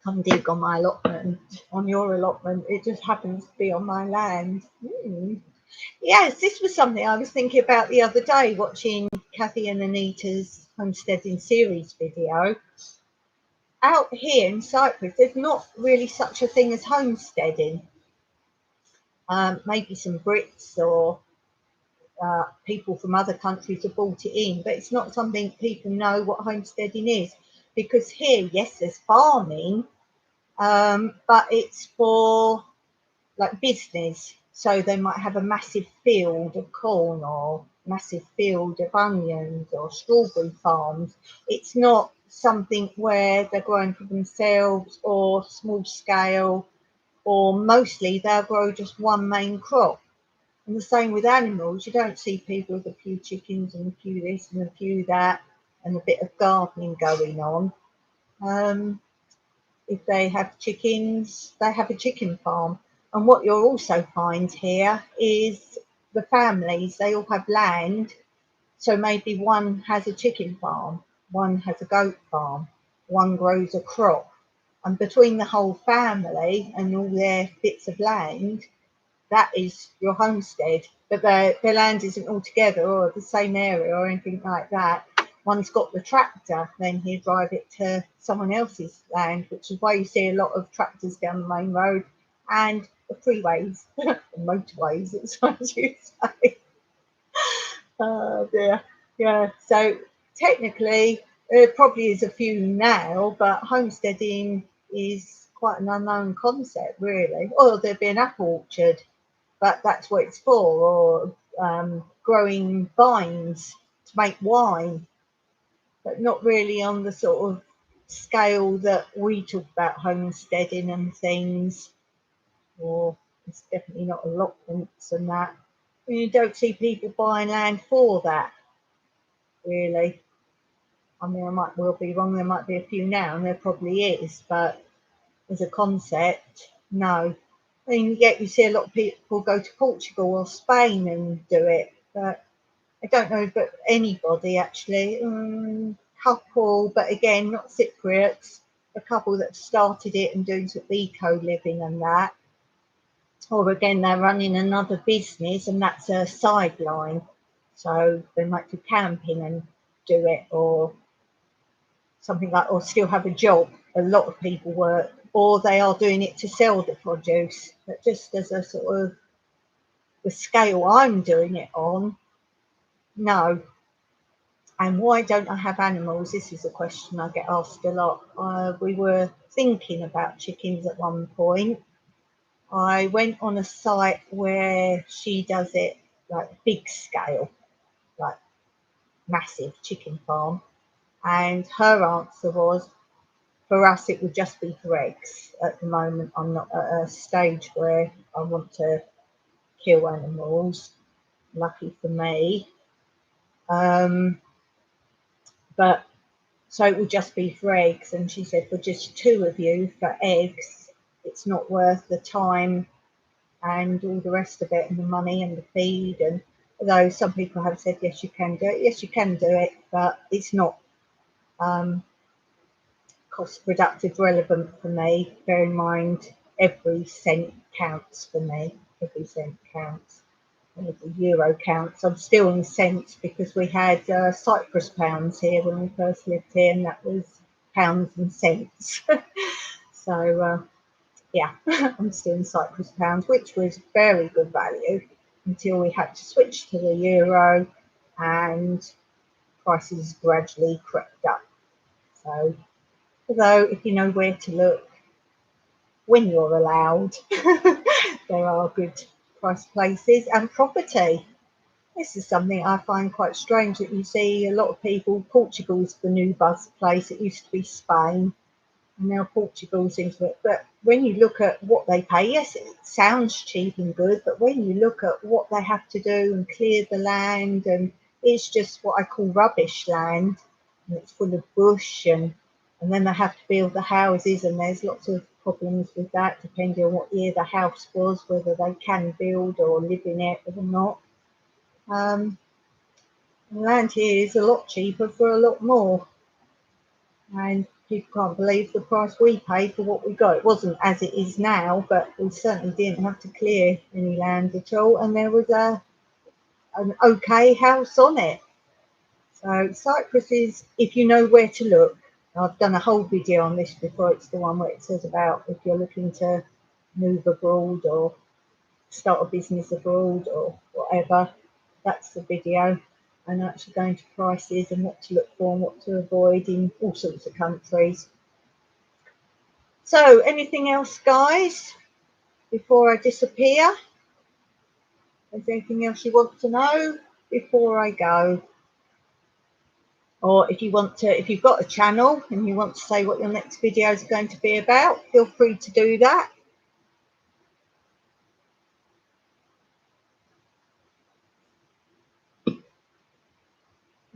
Come dig on my allotment, on your allotment. It just happens to be on my land. Yes, this was something I was thinking about the other day, watching Kathy and Anita's homesteading series video. Out here in Cyprus, there's not really such a thing as homesteading. Maybe some Brits or people from other countries have brought it in, but it's not something people know what homesteading is. Because here, yes, there's farming, but it's for like business. So they might have a massive field of corn or massive field of onions or strawberry farms. It's not something where they're growing for themselves or small scale, or mostly they'll grow just one main crop. And the same with animals. You don't see people with a few chickens and a few this and a few that and a bit of gardening going on. If they have chickens, they have a chicken farm. And what you'll also find here is the families, they all have land. So maybe one has a chicken farm, one has a goat farm, one grows a crop. And between the whole family and all their bits of land, that is your homestead. But their land isn't all together or the same area or anything like that. One's got the tractor, then he'll drive it to someone else's land, which is why you see a lot of tractors down the main road and the freeways, the motorways, as you say. Oh dear. Yeah, so technically there probably is a few now, but homesteading is quite an unknown concept, really. Or there'd be an apple orchard, but that's what it's for, or growing vines to make wine, but not really on the sort of scale that we talk about homesteading and things, or it's definitely not allotments and that. You don't see people buying land for that, really. I mean, I might well be wrong, there might be a few now, and there probably is, but as a concept, no. I mean, yet you see a lot of people go to Portugal or Spain and do it, but I don't know but anybody actually. Couple, but again, not Cypriots. A couple that started it and doing sort of eco living and that. Or again, they're running another business and that's a sideline. So they might do camping and do it, or something like, or still have a job. A lot of people work, or they are doing it to sell the produce. But just as a sort of the scale I'm doing it on, no. And why don't I have animals? This is a question I get asked a lot. We were thinking about chickens at one point. I went on a site where she does it like big scale, like massive chicken farm. And her answer was, for us, it would just be for eggs. At the moment, I'm not at a stage where I want to kill animals. Lucky for me. But so it would just be for eggs. And she said, for just two of you for eggs, it's not worth the time and all the rest of it, and the money and the feed. And although some people have said, yes, you can do it. Yes, you can do it, but it's not cost productive relevant for me. Bear in mind, every cent counts for me. Every cent counts. And every euro counts. I'm still in cents because we had Cyprus pounds here when we first lived here, and that was pounds and cents. So yeah, I'm still in Cyprus pounds, which was very good value until we had to switch to the euro, and prices gradually crept up. So, although if you know where to look when you're allowed, there are good price places. And property. This is something I find quite strange, that you see a lot of people, Portugal's the new buzz place. It used to be Spain, and now Portugal seems to. But when you look at what they pay, yes, it sounds cheap and good, but when you look at what they have to do and clear the land, and it's just what I call rubbish land, and it's full of bush, and then they have to build the houses, and there's lots of problems with that, depending on what year the house was, whether they can build or live in it or not. Um, Land here is a lot cheaper for a lot more, and people can't believe the price we paid for what we got. It wasn't as it is now, but we certainly didn't have to clear any land at all, and there was an okay house on it. So Cyprus is, if you know where to look. I've done a whole video on this before. It's the one where it says about if you're looking to move abroad or start a business abroad or whatever. That's the video. And actually going to prices and what to look for and what to avoid in all sorts of countries. So anything else, guys, before I disappear? Is there anything else you want to know before I go? Or if you want to, if you've got a channel and you want to say what your next video is going to be about, feel free to do that.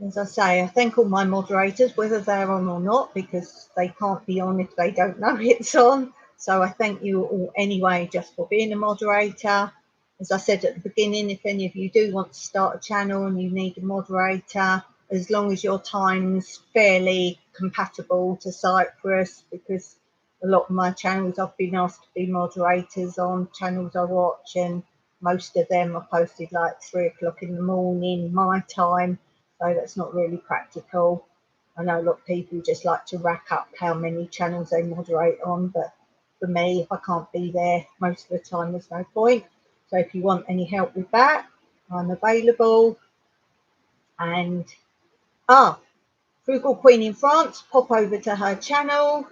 As I say, I thank all my moderators, whether they're on or not, because they can't be on if they don't know it's on. So I thank you all anyway, just for being a moderator. As I said at the beginning, if any of you do want to start a channel and you need a moderator, as long as your time's fairly compatible to Cyprus, because a lot of my channels I've been asked to be moderators on, channels I watch, and most of them are posted like 3 o'clock in the morning, my time. So that's not really practical. I know a lot of people just like to rack up how many channels they moderate on, but for me, if I can't be there most of the time, there's no point. So if you want any help with that, I'm available. And Frugal Queen in France, pop over to her channel.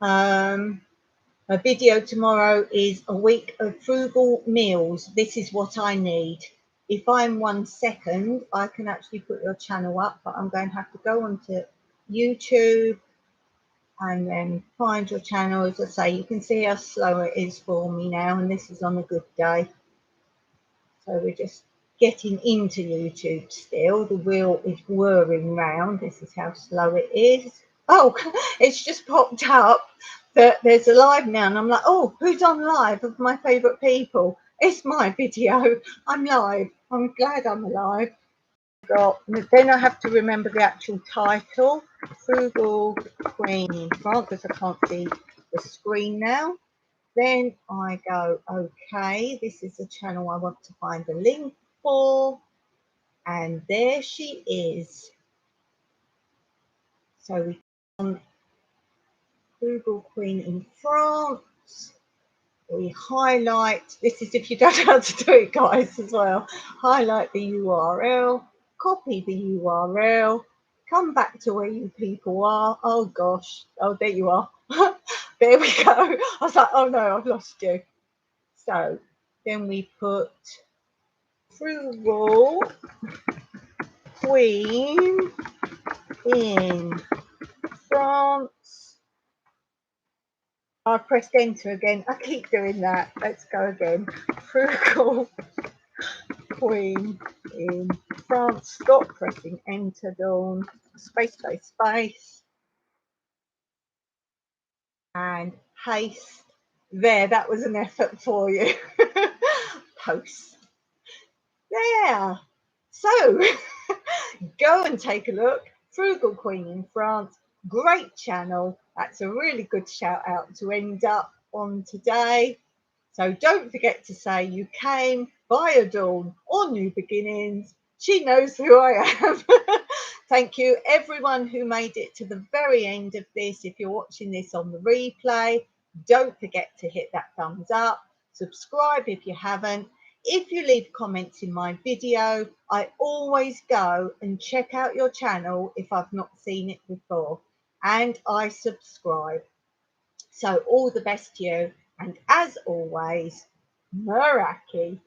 Her video tomorrow is a week of frugal meals. This is what I need. If I'm 1 second, I can actually put your channel up, but I'm going to have to go onto YouTube and then find your channel. As I say, you can see how slow it is for me now, and this is on a good day. So we're just getting into YouTube still. The wheel is whirring round. This is how slow it is. Oh, it's just popped up that there's a live now, and I'm like, oh, who's on live of my favourite people? It's my video. I'm live. I'm glad I'm alive. Then I have to remember the actual title, Frugal Queen in France, because I can't see the screen now. Then I go, okay, this is the channel I want to find the link for. And there she is. So we on Google Queen in France. We highlight, this is if you don't know how to do it, guys, as well. Highlight the URL, copy the URL, come back to where you people are. Oh gosh, oh, there you are. There we go. I was like, oh no, I've lost you. So then we put Frugal Queen in France. I pressed enter again. I keep doing that. Let's go again. Frugal Queen in France. Stop pressing enter, Dawn. Space, space, space. And paste. There, that was an effort for you. Post. There. So go and take a look. Frugal Queen in France. Great channel. That's a really good shout out to end up on today. So don't forget to say you came via Dawn or New Beginnings. She knows who I am. Thank you everyone who made it to the very end of this. If you're watching this on the replay, don't forget to hit that thumbs up. Subscribe if you haven't. If you leave comments in my video, I always go and check out your channel if I've not seen it before, and I subscribe. So all the best to you, and as always, Meraki.